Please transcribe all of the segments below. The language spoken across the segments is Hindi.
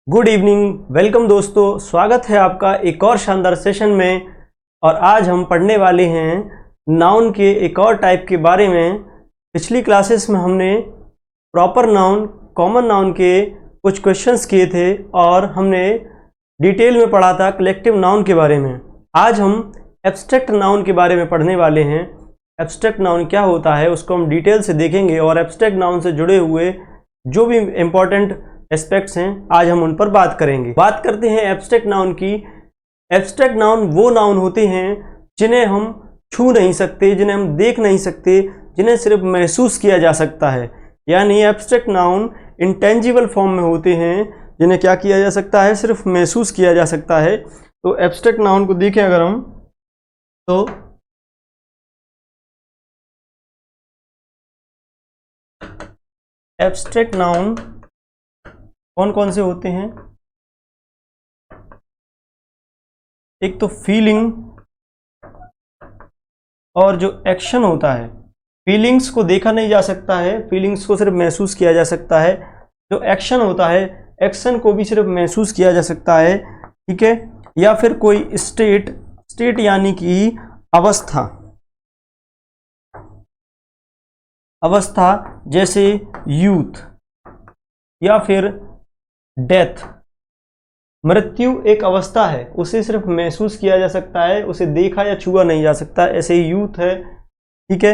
गुड इवनिंग, वेलकम दोस्तों। स्वागत है आपका एक और शानदार सेशन में। और आज हम पढ़ने वाले हैं नाउन के एक और टाइप के बारे में। पिछली क्लासेस में हमने प्रॉपर नाउन, कॉमन नाउन के कुछ क्वेश्चंस किए थे और हमने डिटेल में पढ़ा था कलेक्टिव नाउन के बारे में। आज हम एब्स्ट्रैक्ट नाउन के बारे में पढ़ने वाले हैं। एब्स्ट्रैक्ट नाउन क्या होता है उसको हम डिटेल से देखेंगे और एब्स्ट्रैक्ट नाउन से जुड़े हुए जो भी इम्पोर्टेंट एस्पेक्ट्स हैं आज हम उन पर बात करेंगे। बात करते हैं एब्स्ट्रैक्ट नाउन की। एब्स्ट्रैक्ट नाउन वो नाउन होते हैं जिन्हें हम छू नहीं सकते, जिन्हें हम देख नहीं सकते, जिन्हें सिर्फ महसूस किया जा सकता है। यानी एब्स्ट्रैक्ट नाउन इंटेंजिबल फॉर्म में होते हैं जिन्हें क्या किया जा सकता है, सिर्फ महसूस किया जा सकता है। तो एब्स्ट्रैक्ट नाउन को देखें अगर हम तो एब्स्ट्रैक्ट नाउन कौन कौन से होते हैं। एक तो फीलिंग और जो एक्शन होता है। फीलिंग्स को देखा नहीं जा सकता है, फीलिंग्स को सिर्फ महसूस किया जा सकता है। जो एक्शन होता है, एक्शन को भी सिर्फ महसूस किया जा सकता है, ठीक है। या फिर कोई स्टेट यानी कि अवस्था जैसे यूथ या फिर डेथ। मृत्यु एक अवस्था है, उसे सिर्फ महसूस किया जा सकता है, उसे देखा या छुआ नहीं जा सकता। ऐसे ही यूथ है, ठीक है।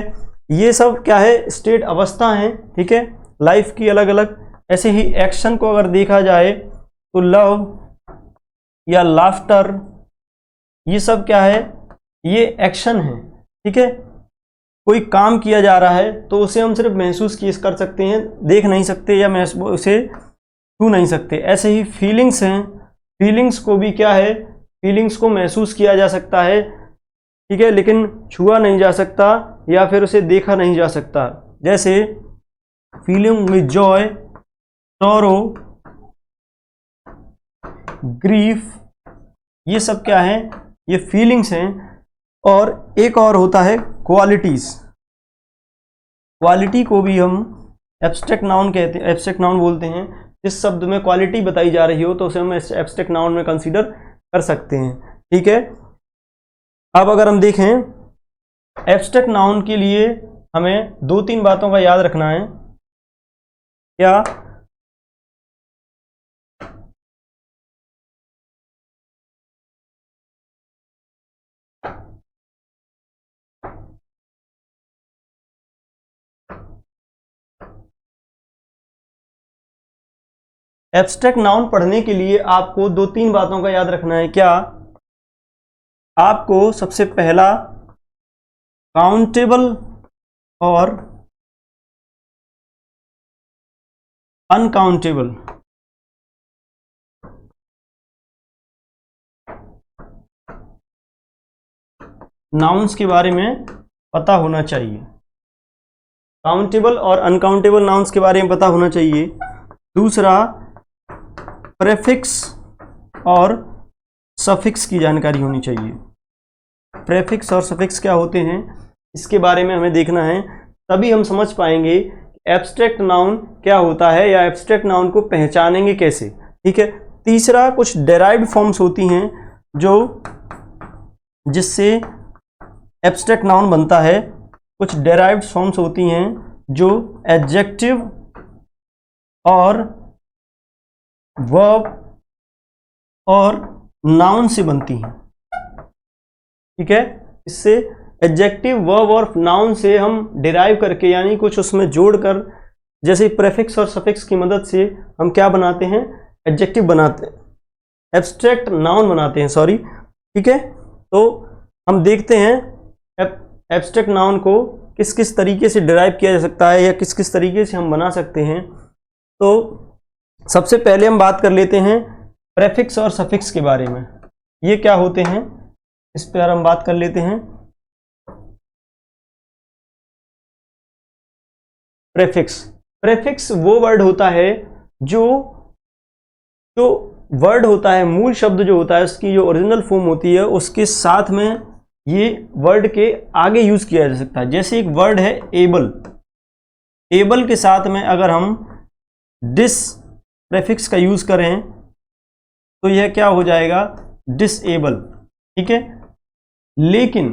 ये सब क्या है, स्टेट अवस्था है, ठीक है, लाइफ की अलग अलग। ऐसे ही एक्शन को अगर देखा जाए तो लव या लाफ्टर, ये सब क्या है, ये एक्शन है, ठीक है। कोई काम किया जा रहा है तो उसे हम सिर्फ महसूस कर सकते हैं, देख नहीं सकते या उसे छू नहीं सकते। ऐसे ही फीलिंग्स हैं, फीलिंग्स को भी क्या है, फीलिंग्स को महसूस किया जा सकता है, ठीक है, लेकिन छुआ नहीं जा सकता या फिर उसे देखा नहीं जा सकता। जैसे feeling with Joy, sorrow, grief, ये सब क्या है, ये फीलिंग्स हैं। और एक और होता है क्वालिटीज। क्वालिटी को भी हम एब्स्ट्रैक्ट नाउन कहते हैं, एब्स्ट्रैक्ट नाउन बोलते हैं। जिस शब्द में क्वालिटी बताई जा रही हो तो उसे हम एब्स्ट्रैक्ट नाउन में कंसीडर कर सकते हैं, ठीक है। अब अगर हम देखें एब्स्ट्रैक्ट नाउन के लिए हमें दो तीन बातों का याद रखना है। क्या? एब्स्ट्रैक्ट नाउन पढ़ने के लिए आपको दो तीन बातों का याद रखना है। क्या? आपको सबसे पहला काउंटेबल और अनकाउंटेबल नाउन्स के बारे में पता होना चाहिए। काउंटेबल और अनकाउंटेबल नाउन्स के बारे में पता होना चाहिए। दूसरा, प्रेफिक्स और सफिक्स की जानकारी होनी चाहिए। प्रेफिक्स और सफिक्स क्या होते हैं इसके बारे में हमें देखना है, तभी हम समझ पाएंगे एब्स्ट्रैक्ट नाउन क्या होता है या एब्स्ट्रैक्ट नाउन को पहचानेंगे कैसे, ठीक है। तीसरा, कुछ डेराइव्ड फॉर्म्स होती हैं जो जिससे एब्स्ट्रैक्ट नाउन बनता है। कुछ डेराइव्ड फॉर्म्स होती हैं जो एडजेक्टिव और वर्ब और नाउन से बनती हैं, ठीक है। इससे एडजेक्टिव, वर्ब और नाउन से हम डिराइव करके यानी कुछ उसमें जोड़कर, जैसे प्रेफिक्स और सफिक्स की मदद से हम क्या बनाते हैं, एडजेक्टिव बनाते हैं, एब्स्ट्रैक्ट नाउन बनाते हैं, सॉरी, ठीक है। तो हम देखते हैं एब्स्ट्रैक्ट नाउन को किस किस तरीके से डिराइव किया जा सकता है या किस किस तरीके से हम बना सकते हैं। तो सबसे पहले हम बात कर लेते हैं प्रेफिक्स और सफिक्स के बारे में। ये क्या होते हैं इस पर हम बात कर लेते हैं। प्रेफिक्स वो वर्ड होता है जो वर्ड होता है, मूल शब्द जो होता है उसकी जो ओरिजिनल फॉर्म होती है उसके साथ में ये वर्ड के आगे यूज किया जा सकता है। जैसे एक वर्ड है एबल, एबल के साथ में अगर हम डिस प्रेफिक्स का यूज करें तो यह क्या हो जाएगा, डिसेबल। ठीक है, लेकिन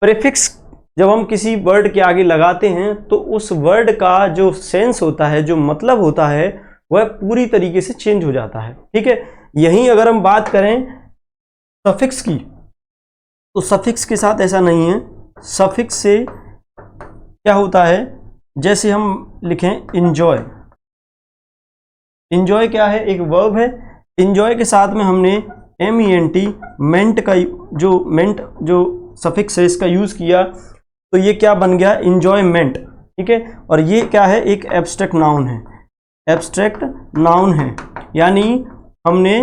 प्रीफिक्स जब हम किसी वर्ड के आगे लगाते हैं तो उस वर्ड का जो सेंस होता है, जो मतलब होता है, वह पूरी तरीके से चेंज हो जाता है। ठीक है, यहीं अगर हम बात करें सफिक्स की, तो सफिक्स के साथ ऐसा नहीं है। सफिक्स से क्या होता है, जैसे हम लिखें इंजॉय। इंजॉय क्या है, एक वर्ब है। इंजॉय के साथ में हमने MENT, मेंट का जो सफिक्स है इसका यूज किया, तो ये क्या बन गया, इंजॉयमेंट। ठीक है, और ये क्या है, एक एब्स्ट्रैक्ट नाउन है। एब्स्ट्रैक्ट नाउन है, यानी हमने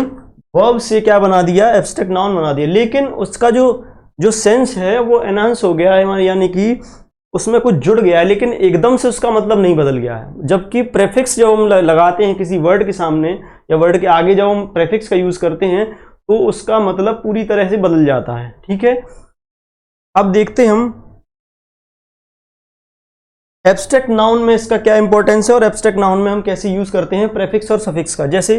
वर्ब से क्या बना दिया, एब्स्ट्रैक्ट नाउन बना दिया, लेकिन उसका जो सेंस है वो एनहांस हो गया है, यानी कि उसमें कुछ जुड़ गया है, लेकिन एकदम से उसका मतलब नहीं बदल गया है। जबकि प्रेफिक्स जब हम लगाते हैं किसी वर्ड के सामने या वर्ड के आगे, जब हम प्रेफिक्स का यूज करते हैं तो उसका मतलब पूरी तरह से बदल जाता है। ठीक है, अब देखते हैं हम एब्स्ट्रैक्ट नाउन में इसका क्या इंपॉर्टेंस है और एब्स्ट्रैक्ट नाउन में हम कैसे यूज करते हैं प्रेफिक्स और सफिक्स का। जैसे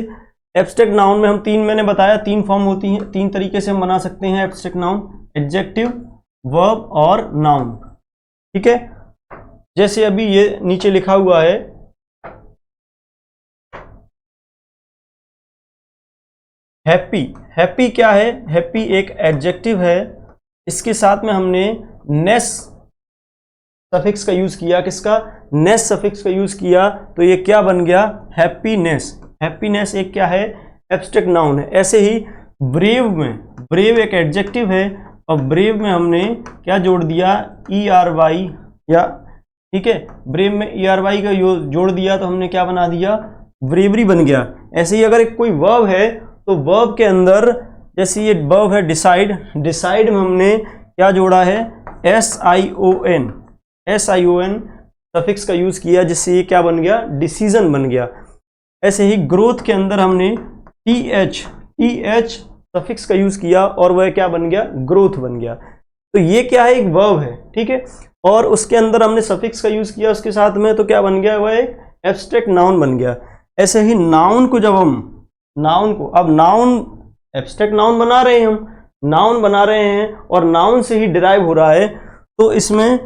एब्स्ट्रैक्ट नाउन में हम मैंने बताया तीन फॉर्म होती हैं, तीन तरीके से हम बना सकते हैं एब्स्ट्रैक्ट नाउन, एडजेक्टिव, वर्ब और नाउन। ठीक है, जैसे अभी ये नीचे लिखा हुआ है हैप्पी। हैप्पी क्या है, हैप्पी एक एडजेक्टिव है, इसके साथ में हमने नेस सफिक्स का यूज किया। किसका, नेस सफिक्स का यूज किया, तो ये क्या बन गया, हैप्पीनेस। हैप्पीनेस एक क्या है, एब्स्ट्रैक्ट नाउन है। ऐसे ही ब्रेव में, ब्रेव एक एडजेक्टिव है और ब्रेव में हमने क्या जोड़ दिया, ERY, या ठीक है, ब्रेव में ERY का जोड़ दिया तो हमने क्या बना दिया, ब्रेवरी बन गया। ऐसे ही अगर एक कोई वर्ब है तो वर्ब के अंदर, जैसे ये वर्ब है डिसाइड, डिसाइड में हमने क्या जोड़ा है, SION, SION सफिक्स का यूज किया, जिससे ये क्या बन गया, डिसीजन बन गया। ऐसे ही ग्रोथ के अंदर हमने TH सफिक्स का यूज किया और वह क्या बन गया, ग्रोथ बन गया। तो ये क्या है, एक वर्ब है। ठीक है, और उसके अंदर हमने सफिक्स का यूज किया उसके साथ में, तो क्या बन गया, वह एक एब्स्ट्रैक्ट नाउन बन गया। ऐसे ही नाउन को, जब हम नाउन को, अब नाउन एब्स्ट्रैक्ट नाउन बना रहे हैं, हम नाउन बना रहे हैं और नाउन से ही डिराइव हो रहा है, तो इसमें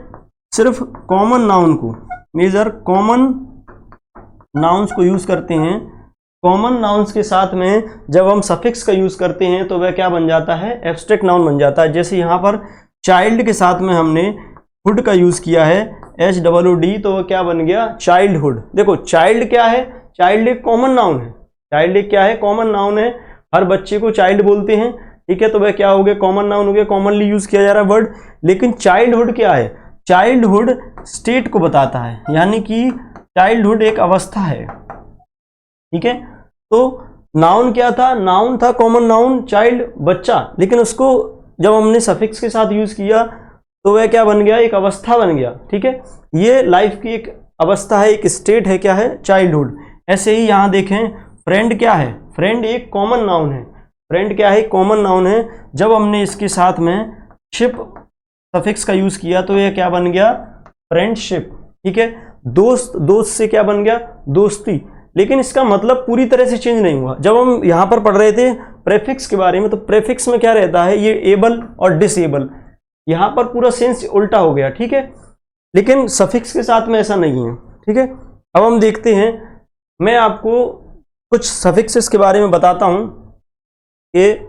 सिर्फ कॉमन नाउन को, मेजर कॉमन नाउन्स को यूज करते हैं। कॉमन नाउन्स के साथ में जब हम सफिक्स का यूज करते हैं तो वह क्या बन जाता है, एब्स्ट्रैक्ट नाउन बन जाता है। जैसे यहाँ पर चाइल्ड के साथ में हमने हुड का यूज किया है, HOOD, तो वह क्या बन गया, चाइल्डहुड। देखो चाइल्ड क्या है, चाइल्ड एक कॉमन नाउन है। चाइल्ड एक क्या है, कॉमन नाउन है, हर बच्चे को चाइल्ड बोलते हैं। ठीक है, तो वह क्या हो गया, कॉमन नाउन हो गया, कॉमनली यूज किया जा रहा है वर्ड। लेकिन चाइल्डहुड क्या है, चाइल्डहुड स्टेट को बताता है, यानी कि चाइल्डहुड एक अवस्था है। ठीक है, तो नाउन क्या था, नाउन था कॉमन नाउन चाइल्ड, बच्चा, लेकिन उसको जब हमने सफिक्स के साथ यूज किया तो वह क्या बन गया, एक अवस्था बन गया। ठीक है, ये लाइफ की एक अवस्था है, एक स्टेट है, क्या है, चाइल्डहुड। ऐसे ही यहां देखें फ्रेंड क्या है, फ्रेंड एक कॉमन नाउन है। फ्रेंड क्या है, कॉमन नाउन है। जब हमने इसके साथ में शिप सफिक्स का यूज किया तो यह क्या बन गया, फ्रेंडशिप। ठीक है, दोस्त, दोस्त से क्या बन गया, दोस्ती। लेकिन इसका मतलब पूरी तरह से चेंज नहीं हुआ। जब हम यहां पर पढ़ रहे थे प्रेफिक्स के बारे में, तो प्रेफिक्स में क्या रहता है, ये एबल और डिसेबल, यहां पर पूरा सेंस उल्टा हो गया। ठीक है, लेकिन सफिक्स के साथ में ऐसा नहीं है। ठीक है, अब हम देखते हैं, मैं आपको कुछ सफिक्सेस के बारे में बताता हूं कि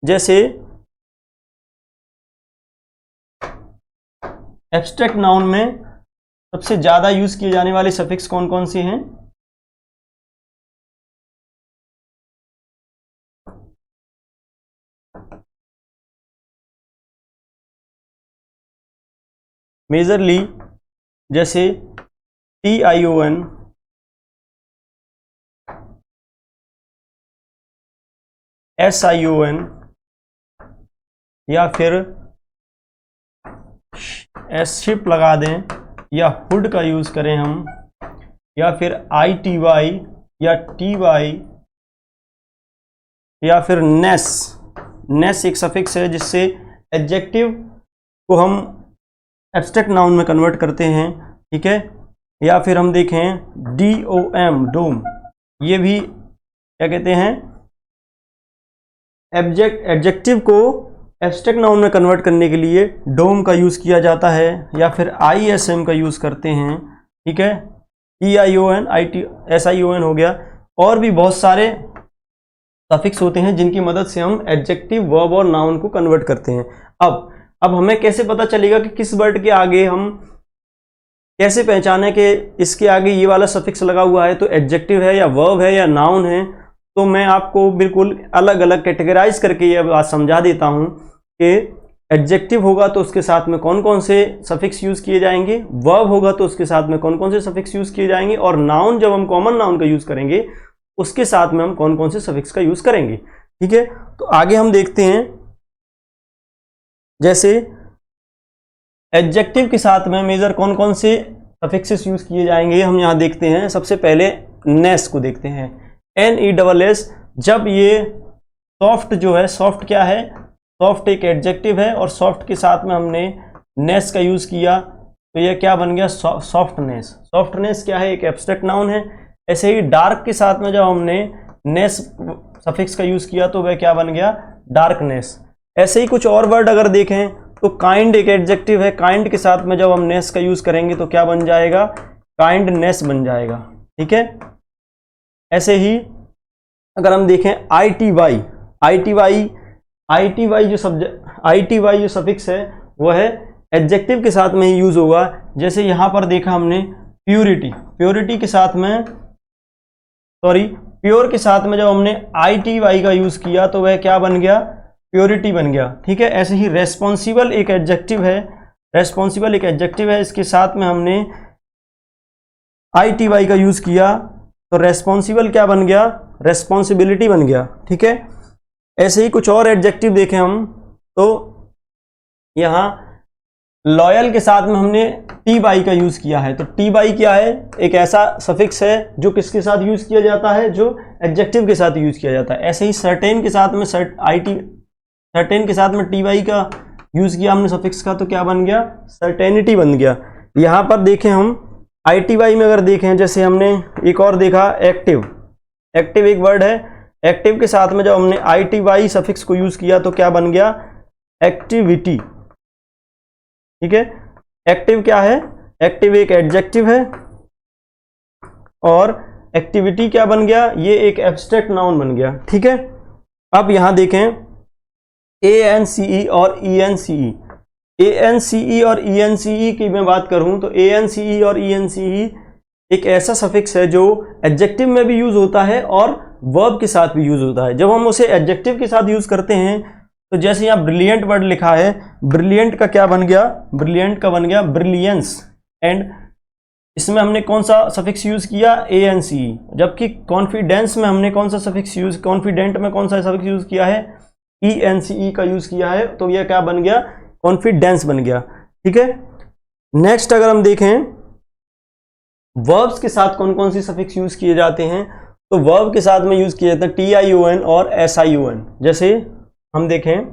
जैसे एब्स्ट्रैक्ट नाउन में सबसे ज्यादा यूज किए जाने वाले सफिक्स कौन कौन से हैं, मेजरली जैसे TION, SION, या फिर शिप लगा दें, या हुड का यूज करें हम, या फिर ITY या TY, या फिर नेस। नेस एक सफिक्स है जिससे एडजेक्टिव को हम एब्स्ट्रैक्ट नाउन में कन्वर्ट करते हैं। ठीक है, या फिर हम देखें DOM डोम, ये भी क्या कहते हैं, एडजेक्टिव को एब्स्ट्रैक्ट नाउन में कन्वर्ट करने के लिए डोम का यूज़ किया जाता है, या फिर ISM का यूज़ करते हैं। ठीक है, EION SION हो गया। और भी बहुत सारे सफिक्स होते हैं जिनकी मदद से हम एडजेक्टिव, वर्ब और नाउन को कन्वर्ट करते हैं। अब हमें कैसे पता चलेगा कि किस वर्ड के आगे हम कैसे पहचाने कि इसके आगे ये वाला सफिक्स लगा हुआ है तो एडजेक्टिव है या वर्ब है या नाउन है? तो मैं आपको बिल्कुल अलग अलग कैटेगराइज करके ये बात समझा देता हूँ कि एडजेक्टिव होगा तो उसके साथ में कौन कौन से सफिक्स यूज़ किए जाएंगे, वर्ब होगा तो उसके साथ में कौन कौन से सफिक्स यूज़ किए जाएंगे, और नाउन जब हम कॉमन नाउन का यूज़ करेंगे उसके साथ में हम कौन कौन से सफिक्स का यूज़ करेंगे। ठीक है, तो आगे हम देखते हैं। जैसे एडजेक्टिव के साथ में मेजर कौन कौन से सफिक्सेस यूज़ किए जाएंगे हम यहाँ देखते हैं। सबसे पहले नेस को देखते हैं, NESS। जब ये सॉफ्ट जो है, सॉफ्ट क्या है, सॉफ्ट एक एडजेक्टिव है और सॉफ्ट के साथ में हमने नेस का यूज़ किया तो ये क्या बन गया, सॉफ्टनेस। सॉफ्टनेस क्या है, एक एब्स्ट्रैक्ट नाउन है। ऐसे ही डार्क के साथ में जब हमने नेस सफिक्स का यूज़ किया तो वह क्या बन गया, डार्कनेस। ऐसे ही कुछ और वर्ड अगर देखें तो काइंड एक एडजेक्टिव है, काइंड के साथ में जब हम नेस का यूज़ करेंगे तो क्या बन जाएगा, काइंडनेस बन जाएगा। ठीक है, ऐसे ही अगर हम देखें ITY जो सफिक्स है वो है एडजेक्टिव के साथ में ही यूज़ होगा। जैसे यहाँ पर देखा हमने प्योरिटी के साथ में, प्योर के साथ में जब हमने ITY का यूज़ किया तो वह क्या बन गया, प्योरिटी बन गया। ठीक है, ऐसे ही रेस्पॉन्सिबल एक एडजेक्टिव है, इसके साथ में हमने ITY का यूज़ किया तो रेस्पॉन्सिबल क्या बन गया, रेस्पॉन्सिबिलिटी बन गया। ठीक है, ऐसे ही कुछ और एडजेक्टिव देखें हम तो यहाँ लॉयल के साथ में हमने TY का यूज़ किया है। तो TY क्या है, एक ऐसा सफिक्स है जो किसके साथ यूज़ किया जाता है, जो एडजेक्टिव के साथ यूज़ किया जाता है। ऐसे ही सर्टेन के साथ में सर्टेन के साथ में TY का यूज़ किया हमने सफिक्स का तो क्या बन गया, सर्टेनिटी बन गया। यहाँ पर देखें हम ITY में अगर देखें, जैसे हमने एक और देखा एक्टिव एक वर्ड है, एक्टिव के साथ में जब हमने ITY सफिक्स को यूज़ किया तो क्या बन गया, एक्टिविटी। ठीक है, एक्टिव क्या है, एक्टिव एक एडजेक्टिव है और एक्टिविटी क्या बन गया, ये एक एब्स्ट्रैक्ट नाउन बन गया। ठीक है, अब यहां देखें ANCE और ENCE। ANCE और ENCE की मैं बात करूं तो ANCE और ENCE एक ऐसा सफिक्स है जो एडजेक्टिव में भी यूज होता है और वर्ब के साथ भी यूज होता है। जब हम उसे एडजेक्टिव के साथ यूज करते हैं तो जैसे यहाँ ब्रिलियंट वर्ड लिखा है, ब्रिलियंट का क्या बन गया, ब्रिलियंट का बन गया ब्रिलियंस। एंड इसमें हमने कौन सा सफिक्स यूज किया, ANCE। जबकि कॉन्फिडेंस में हमने कौन सा सफिक्स यूज, कॉन्फिडेंट में कौन सा सफिक्स यूज किया है, ENCE का यूज किया है। तो यह क्या बन गया, कॉन्फिडेंस बन गया। ठीक है, नेक्स्ट अगर हम देखें वर्ब्स के साथ कौन कौन सी सफिक्स यूज किए जाते हैं, तो वर्ब के साथ में यूज किए जाते हैं TION और SION। जैसे हम देखें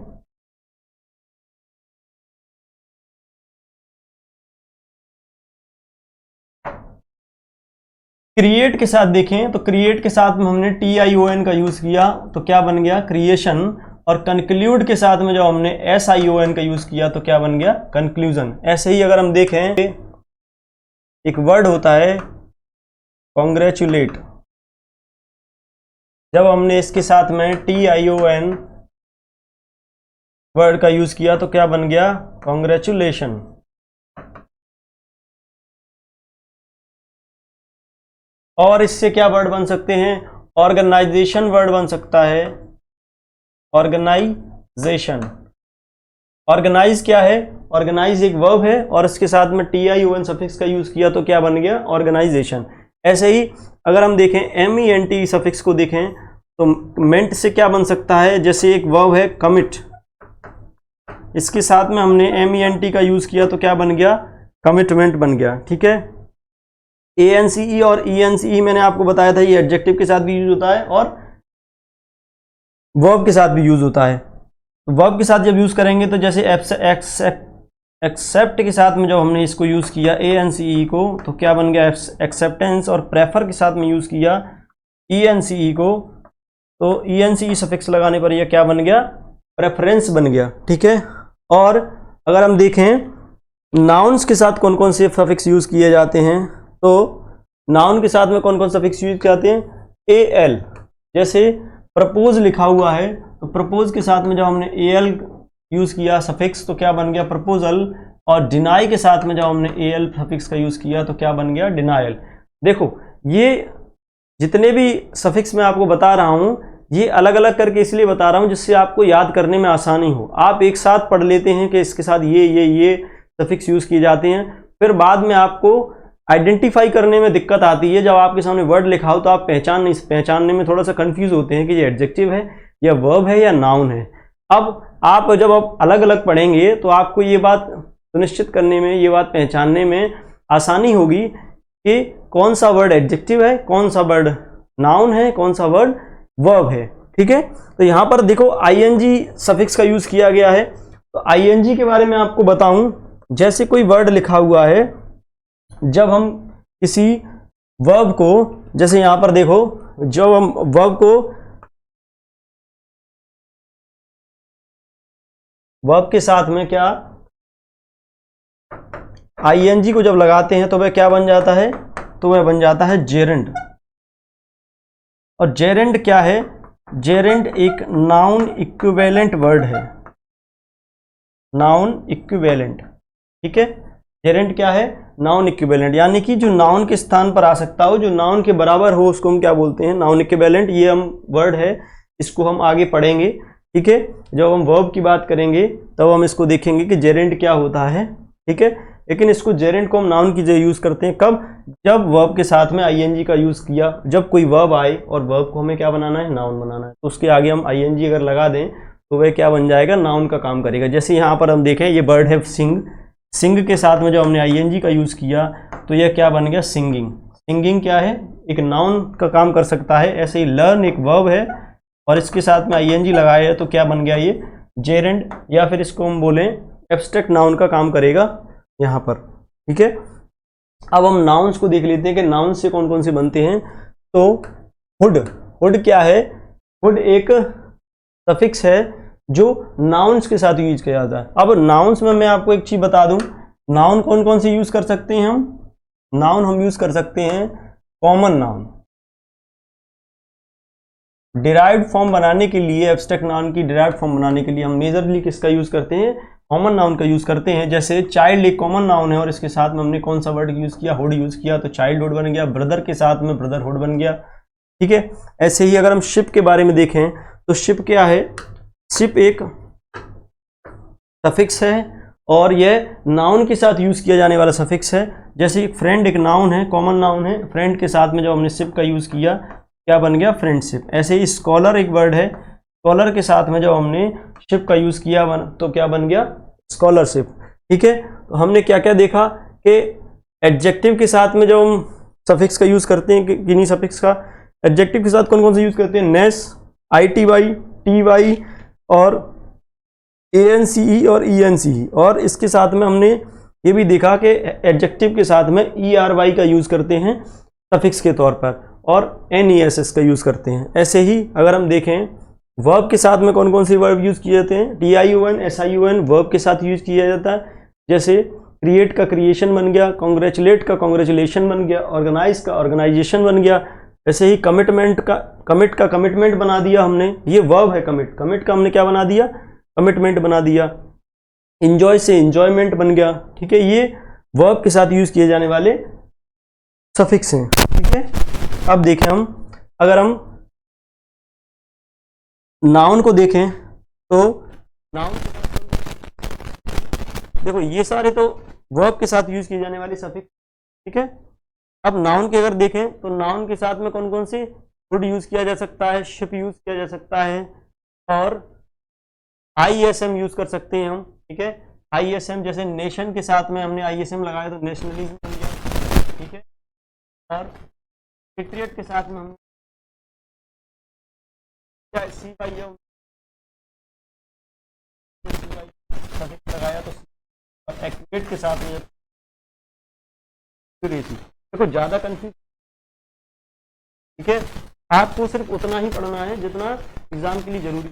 क्रिएट के साथ देखें तो क्रिएट के साथ में हमने TION का यूज किया तो क्या बन गया, क्रिएशन। और कंक्लूड के साथ में जब हमने SION का यूज किया तो क्या बन गया, कंक्लूजन। ऐसे ही अगर हम देखें एक वर्ड होता है कॉन्ग्रेचुलेट, जब हमने इसके साथ में TION वर्ड का यूज किया तो क्या बन गया, कॉन्ग्रेचुलेशन। और इससे क्या वर्ड बन सकते हैं, ऑर्गेनाइजेशन वर्ड बन सकता है, ऑर्गेनाइजेशन। ऑर्गेनाइज क्या है, ऑर्गेनाइज एक वर्ब है और इसके साथ में TION सफिक्स का यूज किया तो क्या बन गया, ऑर्गेनाइजेशन। ऐसे ही अगर हम देखें MENT सफिक्स को देखें तो मेंट से क्या बन सकता है, जैसे एक वर्ब है कमिट, इसके साथ में हमने MENT का यूज किया तो क्या बन गया, कमिटमेंट बन गया। ठीक है, ANCE और ENCE मैंने आपको बताया था ये एडजेक्टिव के साथ भी यूज होता है और वर्ब के साथ भी यूज होता है। वर्ब के साथ जब यूज करेंगे तो जैसे एक्सेप्ट के साथ में जब हमने इसको यूज़ किया ANCE को तो क्या बन गया एक्सेप्टेंस, और प्रेफर के साथ में यूज़ किया ENCE को तो ENCE सफिक्स लगाने पर यह क्या बन गया, प्रेफरेंस बन गया। ठीक है। और अगर हम देखें नाउन्स के साथ कौन कौन से सफिक्स यूज़ किए जाते हैं, तो नाउन के साथ में कौन कौन सफिक्स यूज किए जाते हैं, AL, जैसे प्रपोज लिखा हुआ है तो प्रपोज के साथ में जब हमने AL यूज़ किया सफिक्स तो क्या बन गया, प्रपोजल। और डिनाई के साथ में जब हमने AL सफिक्स का यूज़ किया तो क्या बन गया, डिनायल। देखो ये जितने भी सफिक्स मैं आपको बता रहा हूँ ये अलग अलग करके इसलिए बता रहा हूँ जिससे आपको याद करने में आसानी हो। आप एक साथ पढ़ लेते हैं कि इसके साथ ये सफिक्स यूज़ किए जाते हैं, फिर बाद में आपको आइडेंटिफाई करने में दिक्कत आती है। जब आपके सामने वर्ड लिखा हो तो आप पहचानने में थोड़ा सा कंफ्यूज होते हैं कि ये एडजेक्टिव है या वर्ब है या नाउन है। अब आप जब आप अलग अलग पढ़ेंगे तो आपको ये बात सुनिश्चित करने में, ये बात पहचानने में आसानी होगी कि कौन सा वर्ड एडजेक्टिव है, कौन सा वर्ड नाउन है, कौन सा वर्ड वर्ब है। ठीक है। तो यहाँ पर देखो ING सफिक्स का यूज किया गया है। तो ING के बारे में आपको बताऊं, जैसे कोई वर्ड लिखा हुआ है, जब हम किसी वर्ब को, जैसे यहां पर देखो जब हम वर्ब के साथ में क्या ING को जब लगाते हैं तो वह क्या बन जाता है, तो वह बन जाता है जेरेंड। और जेरेंड क्या है, जेरेंड एक नाउन इक्विवेलेंट वर्ड है, नाउन इक्विवेलेंट। ठीक है। जेरेंड क्या है, नाउन इक्विवेलेंट, यानी कि जो नाउन के स्थान पर आ सकता हो, जो नाउन के बराबर हो, उसको हम क्या बोलते हैं, नाउन इक्विवेलेंट। ये हम वर्ड है, इसको हम आगे पढ़ेंगे। ठीक है। जब हम वर्ब की बात करेंगे तब हम इसको देखेंगे कि जेरेंड क्या होता है। ठीक है। लेकिन इसको जेरेंड को हम नाउन की जगह यूज करते हैं कब, जब वर्ब के साथ में ING का यूज किया, जब कोई वर्ब आए और वर्ब को हमें क्या बनाना है, नाउन बनाना है, तो उसके आगे हम ING अगर लगा दें तो वह क्या बन जाएगा, नाउन का काम करेगा। जैसे यहाँ पर हम देखें ये वर्ड है सिंग, सिंग के साथ में जो हमने ING का यूज किया तो यह क्या बन गया, सिंगिंग। सिंगिंग क्या है, एक नाउन का काम कर सकता है। ऐसे ही लर्न एक वर्ब है और इसके साथ में ING लगाया है तो क्या बन गया, ये जेरेंड, या फिर इसको हम बोलें एब्स्ट्रैक्ट नाउन का काम करेगा यहाँ पर। ठीक है। अब हम नाउन्स को देख लेते हैं कि नाउन से कौन कौन से बनते हैं। तो हुड, हुड क्या है, हुड एक सफिक्स है जो नाउन्स के साथ यूज किया जाता है। अब नाउन्स में मैं आपको एक चीज बता दूं, नाउन कौन कौन से यूज कर सकते हैं हम, नाउन हम यूज कर सकते हैं कॉमन नाउन। डिराइव्ड फॉर्म बनाने के लिए, एब्स्ट्रैक्ट नाउन की डिराइव्ड फॉर्म बनाने के लिए हम मेजरली किसका यूज करते हैं, कॉमन नाउन का यूज करते हैं। जैसे चाइल्ड एक कॉमन नाउन है और इसके साथ में हमने कौन सा वर्ड यूज किया, हुड यूज किया, तो चाइल्डहुड बन गया। ब्रदर के साथ में ब्रदरहुड बन गया। ठीक है। ऐसे ही अगर हम शिप के बारे में देखें तो शिप क्या है, शिप एक सफिक्स है और यह नाउन के साथ यूज किया जाने वाला सफिक्स है। जैसे फ्रेंड एक नाउन है, कॉमन नाउन है, फ्रेंड के साथ में जब हमने शिप का यूज किया क्या बन गया, फ्रेंडशिप। ऐसे ही स्कॉलर एक वर्ड है, स्कॉलर के साथ में जब हमने शिप का यूज किया तो क्या बन गया, स्कॉलरशिप। ठीक है। तो हमने क्या क्या देखा कि एडजेक्टिव के साथ में जब हम सफिक्स का यूज करते हैं, किन्हीं सफिक्स का एडजेक्टिव के साथ कौन कौन से यूज करते हैं, नेस, ITY, TY और ANCE और ENCE। और इसके साथ में हमने ये भी देखा कि एडजेक्टिव के साथ में ERY का यूज करते हैं सफिक्स के तौर पर और NESS का यूज करते हैं। ऐसे ही अगर हम देखें वर्ब के साथ में कौन कौन से वर्ब यूज किए जाते हैं, TION, SION वर्ब के साथ यूज किया जाता है। जैसे क्रिएट का क्रिएशन बन गया, कॉन्ग्रेचुलेट का कॉन्ग्रेचुलेशन बन गया, ऑर्गेनाइज का ऑर्गेनाइजेशन बन गया। ऐसे ही कमिट का कमिटमेंट बना दिया हमने, ये वर्ब है कमिट, कमिट का हमने क्या बना दिया, कमिटमेंट बना दिया। इंजॉय से इंजॉयमेंट बन गया। ठीक है। ये वर्ब के साथ यूज किए जाने वाले सफिक्स हैं। ठीक है। अब देखें हम, अगर हम नाउन को देखें तो नाउन देखो ये सारे तो वर्ब के साथ यूज किए जाने वाले सफिक्स। ठीक है। अब नाउन के अगर देखें तो नाउन के साथ में कौन कौन से, वुड यूज किया जा सकता है, शिप यूज किया जा सकता है और ISM यूज कर सकते हैं हम। ठीक है। ISM जैसे नेशन के साथ में हमने ISM लगाया तो नेशनलिज्म बन गया। ठीक है। और पेट्रियट के साथ में हम लगाया तो और एक्यूरेट के साथ में एक्यूरेसी, देखो ज़्यादा कंफ्यूज, ठीक है। आपको सिर्फ उतना ही पढ़ना है जितना एग्जाम के लिए जरूरी।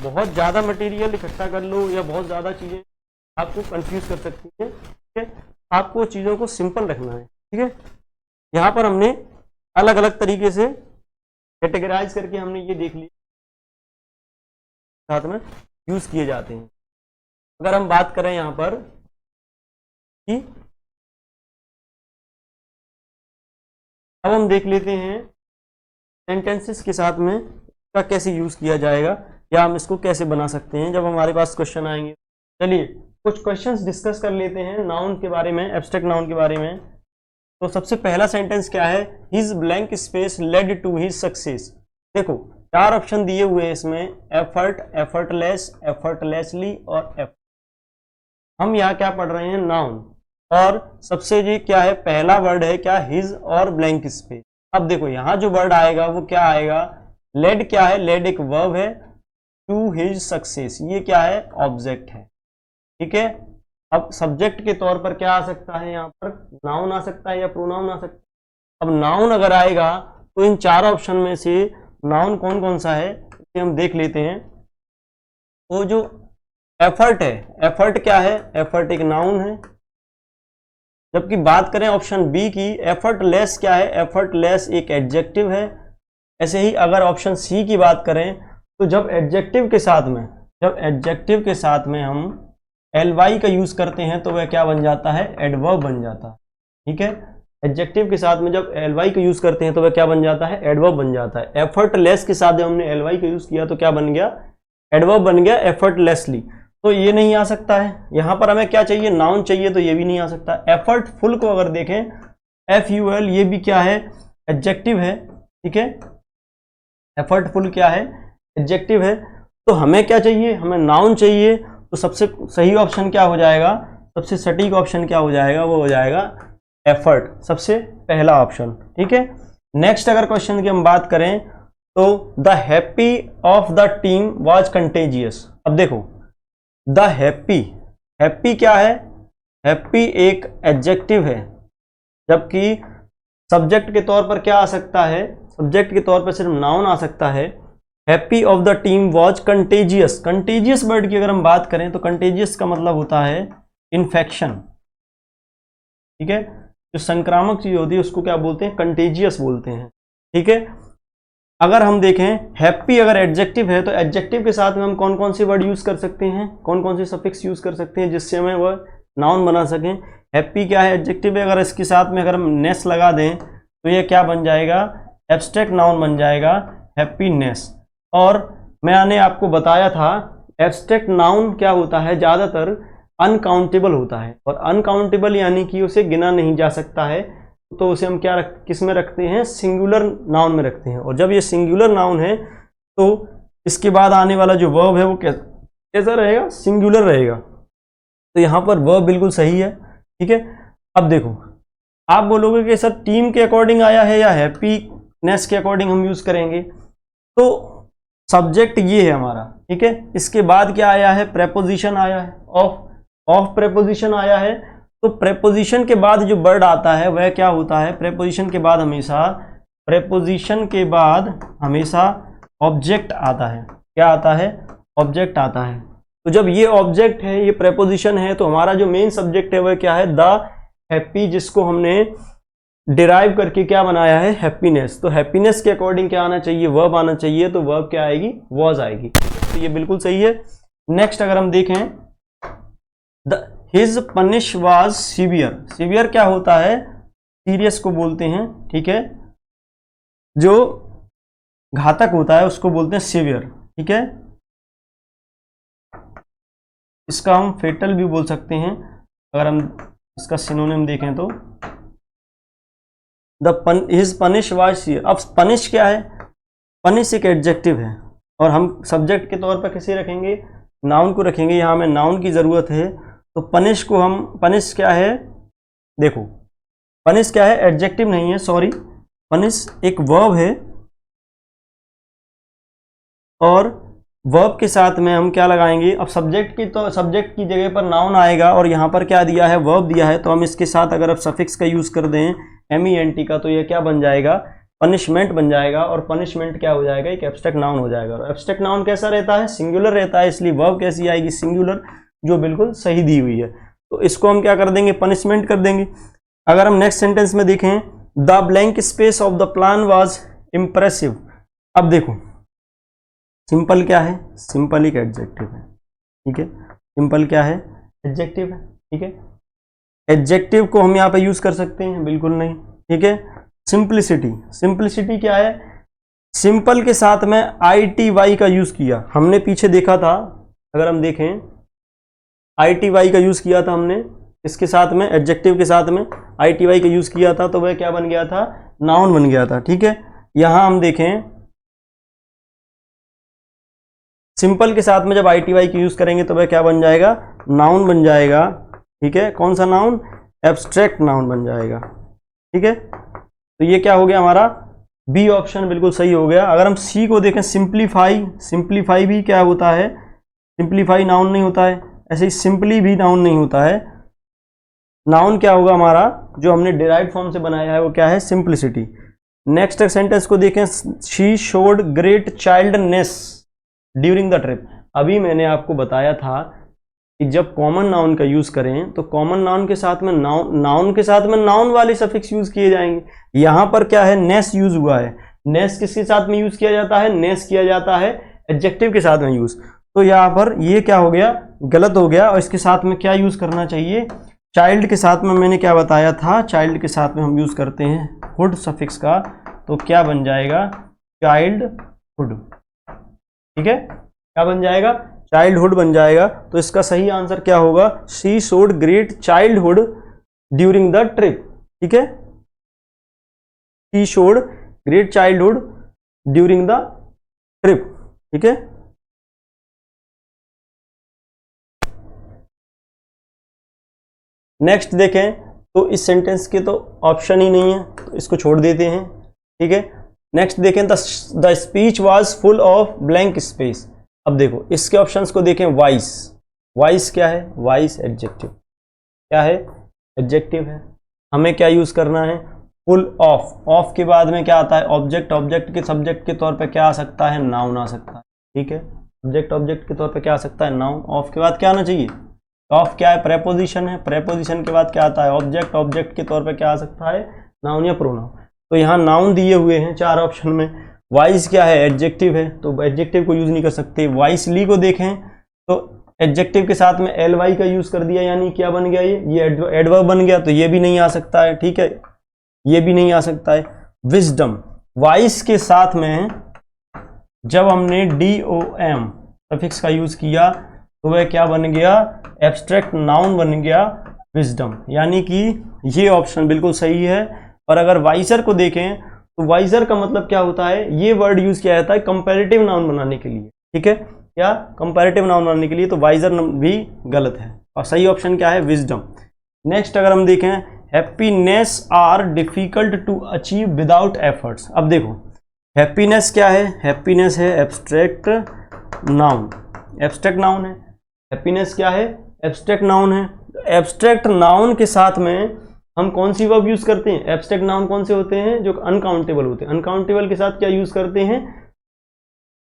बहुत ज़्यादा मटेरियल इकट्ठा कर लो या बहुत ज़्यादा चीज़ें आपको कंफ्यूज कर सकती हैं, ठीक है। आपको चीज़ों को सिंपल रखना है, ठीक है। यहाँ पर हमने अलग अलग तरीके से कैटेगराइज करके हमने ये देख लिया साथ में यूज किए जाते हैं। अगर हम बात करें यहाँ पर कि अब हम देख लेते हैं सेंटेंसेस के साथ में इसका कैसे यूज किया जाएगा या हम इसको कैसे बना सकते हैं जब हमारे पास क्वेश्चन आएंगे। चलिए कुछ क्वेश्चंस डिस्कस कर लेते हैं नाउन के बारे में, एब्स्ट्रैक्ट नाउन के बारे में। तो सबसे पहला सेंटेंस क्या है, his blank space led to his success. देखो 4 ऑप्शन दिए हुए हैं इसमें, एफर्ट, एफर्टलेस, एफर्टलेसली और एफर्ट। हम यहाँ क्या पढ़ रहे हैं, नाउन, और सबसे जी क्या है, पहला वर्ड है क्या, हिज और ब्लैंक स्पेस। अब देखो यहाँ जो वर्ड आएगा वो क्या आएगा, लेड क्या है, लेड एक वर्ब है, टू हिज सक्सेस ये क्या है, ऑब्जेक्ट है, ठीक है। अब सब्जेक्ट के तौर पर क्या आ सकता है, यहाँ पर नाउन आ सकता है या प्रोनाउन आ सकता है। अब नाउन अगर आएगा तो इन 4 ऑप्शन में से नाउन कौन कौन सा है इसे हम देख लेते हैं। तो जो एफर्ट है, एफर्ट क्या है, एफर्ट एक नाउन है। जबकि बात करें ऑप्शन बी की, एफर्टलेस क्या है, एफर्टलेस एक एडजेक्टिव है। ऐसे ही अगर ऑप्शन सी की बात करें तो जब एडजेक्टिव के साथ में हम ly का यूज करते हैं तो वह क्या बन जाता है, एडवर्ब बन जाता है, ठीक है। एडजेक्टिव के साथ में जब ly का यूज करते हैं तो वह क्या बन जाता है, एडवर्ब बन जाता है। एफर्टलेस के साथ जब हमने ly का यूज किया तो क्या बन गया, एडवर्ब बन गया, एफर्टलेसली। तो ये नहीं आ सकता है। यहाँ पर हमें क्या चाहिए, नाउन चाहिए, तो ये भी नहीं आ सकता। एफर्टफुल को अगर देखें, FUL ये भी क्या है, एडजेक्टिव है, ठीक है। एफर्टफुल क्या है, एडजेक्टिव है। तो हमें क्या चाहिए, हमें नाउन चाहिए। तो सबसे सही ऑप्शन क्या हो जाएगा, सबसे सटीक ऑप्शन क्या हो जाएगा, वो हो जाएगा एफर्ट, सबसे पहला ऑप्शन, ठीक है। नेक्स्ट अगर क्वेश्चन की हम बात करें तो the happy of the team was contagious. अब देखो द हैप्पी, हैप्पी क्या है, हैप्पी एक एडजेक्टिव है, जबकि सब्जेक्ट के तौर पर क्या आ सकता है, सब्जेक्ट के तौर पर सिर्फ नाउन आ सकता है। Happy of the team was contagious. Contagious word की अगर हम बात करें तो कंटेजियस का मतलब होता है इन्फेक्शन, ठीक है। जो संक्रामक चीज होती है उसको क्या बोलते हैं, कंटेजियस बोलते हैं, ठीक है। अगर हम देखें हैप्पी अगर एडजेक्टिव है तो एडजेक्टिव के साथ में हम कौन कौन से वर्ड यूज कर सकते हैं, कौन कौन से सफिक्स यूज कर सकते हैं जिससे हमें वह नाउन बना सकें। हैप्पी क्या है, एडजेक्टिव है, अगर इसके साथ में अगर हम नेस लगा दें तो ये क्या बन जाएगा, एब्स्ट्रैक्ट नाउन बन जाएगा, हैप्पीनेस। और मैंने आपको बताया था एब्स्ट्रैक्ट नाउन क्या होता है, ज़्यादातर अनकाउंटेबल होता है, और अनकाउंटेबल यानी कि उसे गिना नहीं जा सकता है, तो उसे हम क्या किस में रखते हैं, सिंगुलर नाउन में रखते हैं। और जब ये सिंगुलर नाउन है तो इसके बाद आने वाला जो वर्ब है वो कैसा रहेगा, सिंगुलर रहेगा। तो यहाँ पर वर्ब बिल्कुल सही है, ठीक है। अब देखो आप बोलोगे कि सर टीम के अकॉर्डिंग आया है या हैप्पीनेस के अकॉर्डिंग हम यूज करेंगे। तो सब्जेक्ट ये है हमारा, ठीक है। इसके बाद क्या आया है, प्रेपोजिशन आया है, ऑफ प्रेपोजिशन आया है। तो प्रेपोजिशन के बाद जो वर्ड आता है वह क्या होता है, प्रेपोजिशन के बाद हमेशा ऑब्जेक्ट आता है। क्या आता है, ऑब्जेक्ट आता है। तो जब ये ऑब्जेक्ट है, ये प्रेपोजिशन है, तो हमारा जो मेन सब्जेक्ट है वह क्या है, द हैप्पी, जिसको हमने डिराइव करके क्या बनाया है, हैप्पीनेस। तो हैप्पीनेस के अकॉर्डिंग क्या आना चाहिए, वर्ब आना चाहिए, तो वर्ब क्या आएगी, वॉज आएगी। तो ये बिल्कुल सही है। नेक्स्ट अगर हम देखें, his punish was severe. Severe क्या होता है, सीरियस को बोलते हैं, ठीक है। जो घातक होता है उसको बोलते हैं सीवियर, ठीक है। इसका हम फेटल भी बोल सकते हैं अगर हम इसका सिनोनिम देखें तो। His punish was severe. अब पनिश क्या है, पनिश एक एडजेक्टिव है, और हम सब्जेक्ट के तौर पर किसे रखेंगे, नाउन को रखेंगे। यहाँ हमें नाउन की जरूरत है, तो पनिश को हम, पनिश क्या है, देखो पनिश क्या है, एडजेक्टिव नहीं है, सॉरी, पनिश एक वर्ब है, और वर्ब के साथ में हम क्या लगाएंगे, अब सब्जेक्ट की, तो सब्जेक्ट की जगह पर नाउन आएगा और यहाँ पर क्या दिया है, वर्ब दिया है, तो हम इसके साथ अगर अब सफिक्स का यूज कर दें MENT का, तो ये क्या बन जाएगा, पनिशमेंट बन जाएगा। और पनिशमेंट क्या हो जाएगा, एक एब्स्ट्रैक्ट नाउन हो जाएगा। और एब्स्ट्रैक्ट नाउन कैसा रहता है, सिंगुलर रहता है, इसलिए वर्ब कैसी आएगी, सिंगुलर, जो बिल्कुल सही दी हुई है। तो इसको हम क्या कर देंगे, पनिशमेंट कर देंगे। अगर हम नेक्स्ट सेंटेंस में देखें, the blank space of the plan was impressive. अब देखो सिंपल क्या है, सिंपल एक एडजेक्टिव है, ठीक है, सिंपल क्या है, एडजेक्टिव है, ठीक है। एडजेक्टिव को हम यहाँ पे यूज कर सकते हैं, बिल्कुल नहीं, ठीक है। सिंप्लिसिटी, सिंप्लिसिटी क्या है, सिंपल के साथ में ITY का यूज किया, हमने पीछे देखा था, अगर हम देखें ITY का यूज किया था हमने, इसके साथ में एडजेक्टिव के साथ में ITY का यूज किया था, तो वह क्या बन गया था, नाउन बन गया था, ठीक है। यहां हम देखें सिंपल के साथ में जब ITY का यूज करेंगे तो वह क्या बन जाएगा, नाउन बन जाएगा, ठीक है। कौन सा नाउन, एब्स्ट्रैक्ट नाउन बन जाएगा, ठीक है। तो ये क्या हो गया हमारा, बी ऑप्शन बिल्कुल सही हो गया। अगर हम सी को देखें, सिंप्लीफाई, सिंप्लीफाई भी क्या होता है, सिंप्लीफाई नाउन नहीं होता है, ऐसे ही सिंपली भी नाउन नहीं होता है। नाउन क्या होगा हमारा, जो हमने डिराइव्ड फॉर्म से बनाया है वो क्या है, सिंप्लिसिटी। नेक्स्ट सेंटेंस को देखें, she showed great childishness during the trip. अभी मैंने आपको बताया था कि जब कॉमन नाउन का यूज करें तो कॉमन नाउन के साथ में नाउन के साथ में नाउन वाले सफिक्स यूज किए जाएंगे। यहां पर क्या है, नेस यूज हुआ है। नेस किसके साथ में यूज किया जाता है, नेस किया जाता है एडजेक्टिव के साथ में यूज। तो यहां पर ये क्या हो गया, गलत हो गया। और इसके साथ में क्या यूज करना चाहिए, चाइल्ड के साथ में मैंने क्या बताया था, चाइल्ड के साथ में हम यूज करते हैं हुड सफिक्स का, तो क्या बन जाएगा, चाइल्डहुड, ठीक है, क्या बन जाएगा, चाइल्डहुड बन जाएगा। तो इसका सही आंसर क्या होगा, she showed great childhood during the trip, ठीक है, she showed great childhood during the trip, ठीक है। नेक्स्ट देखें, तो इस सेंटेंस के तो ऑप्शन ही नहीं है, तो इसको छोड़ देते हैं, ठीक है। नेक्स्ट देखें, the speech was full of blank space. अब देखो इसके ऑप्शंस को देखें, वाइस, वाइस क्या है, वाइस एडजेक्टिव, क्या है, एडजेक्टिव है। हमें क्या यूज करना है, फुल ऑफ, ऑफ के बाद में क्या आता है, ऑब्जेक्ट, ऑब्जेक्ट के सब्जेक्ट के तौर पे क्या आ सकता है, नाउन आ सकता है, ठीक है। ऑब्जेक्ट, ऑब्जेक्ट के तौर पे क्या आ सकता है, नाउन। ऑफ के बाद क्या आना चाहिए, ऑफ क्या है, प्रेपोजिशन है, प्रेपोजिशन के बाद क्या आता है, ऑब्जेक्ट, ऑब्जेक्ट के तौर पे क्या आ सकता है, नाउन या प्रोनाउन। तो यहाँ नाउन दिए हुए हैं 4 ऑप्शन में। वाइस क्या है, एडजेक्टिव है, तो एडजेक्टिव को यूज नहीं कर सकते। वाइसली को देखें तो एडजेक्टिव के साथ में LY का यूज कर दिया, यानी क्या बन गया, ये एडवर्ब बन गया, तो ये भी नहीं आ सकता है, ठीक है, ये भी नहीं आ सकता है। विजडम, वाइस के साथ में जब हमने DOM सफिक्स का यूज किया तो वह क्या बन गया, एब्स्ट्रैक्ट नाउन बन गया, विजडम, यानी कि ये ऑप्शन बिल्कुल सही है। और अगर वाइजर को देखें तो वाइजर का मतलब क्या होता है, ये वर्ड यूज किया जाता है कंपैरेटिव नाउन बनाने के लिए, ठीक है, क्या, कंपैरेटिव नाउन बनाने के लिए, तो वाइजर भी गलत है और सही ऑप्शन क्या है, विजडम। नेक्स्ट अगर हम देखें, happiness are difficult to achieve without efforts. अब देखो हैप्पीनेस क्या है, हैप्पीनेस है एब्स्ट्रैक्ट नाउन, एब्स्ट्रैक्ट नाउन है। हैप्पीनेस क्या है, एब्स्ट्रैक्ट नाउन है। एब्स्ट्रैक्ट नाउन के साथ में हम कौन सी वर्ब यूज करते हैं, एब्स्ट्रैक्ट नाउन कौन से होते हैं, जो अनकाउंटेबल होते हैं। अनकाउंटेबल के साथ क्या यूज करते हैं,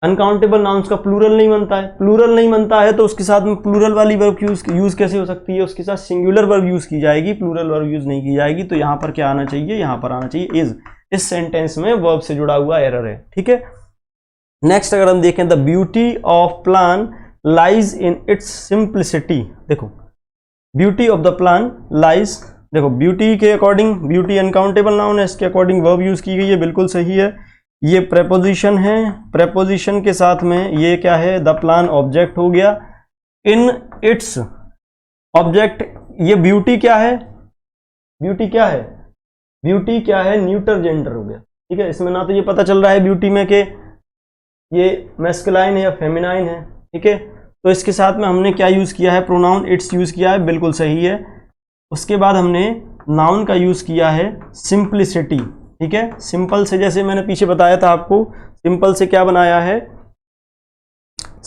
अनकाउंटेबल नाउन्स का प्लूरल नहीं बनता है। प्लूरल नहीं बनता है तो उसके साथ में प्लूरल वाली वर्ब यूज कैसे हो सकती है, उसके साथ सिंगुलर वर्ब यूज की जाएगी, प्लूरल वर्ब यूज नहीं की जाएगी। तो यहां पर क्या आना चाहिए, यहां पर आना चाहिए इज। इस सेंटेंस में वर्ब से जुड़ा हुआ एरर है, ठीक है। नेक्स्ट अगर हम देखें, the beauty of plan lies in its simplicity. देखो beauty of the plan lies, देखो ब्यूटी के अकॉर्डिंग, ब्यूटी अनकाउंटेबल नाउन है, इसके अकॉर्डिंग वर्ब यूज की गई है, बिल्कुल सही है। ये प्रेपोजिशन है, प्रेपोजिशन के साथ में ये क्या है, द प्लान ऑब्जेक्ट हो गया, इन इट्स ऑब्जेक्ट। ये ब्यूटी क्या है, ब्यूटी क्या है, ब्यूटी क्या है, न्यूटर जेंडर हो गया, ठीक है। इसमें ना तो ये पता चल रहा है ब्यूटी में कि ये मैस्कुलाइन है या फेमिनाइन है, ठीक है। तो इसके साथ में हमने क्या यूज किया है, प्रोनाउन इट्स यूज किया है, बिल्कुल सही है। उसके बाद हमने नाउन का यूज किया है सिंप्लिसिटी, ठीक है। सिंपल से, जैसे मैंने पीछे बताया था आपको, सिंपल से क्या बनाया है,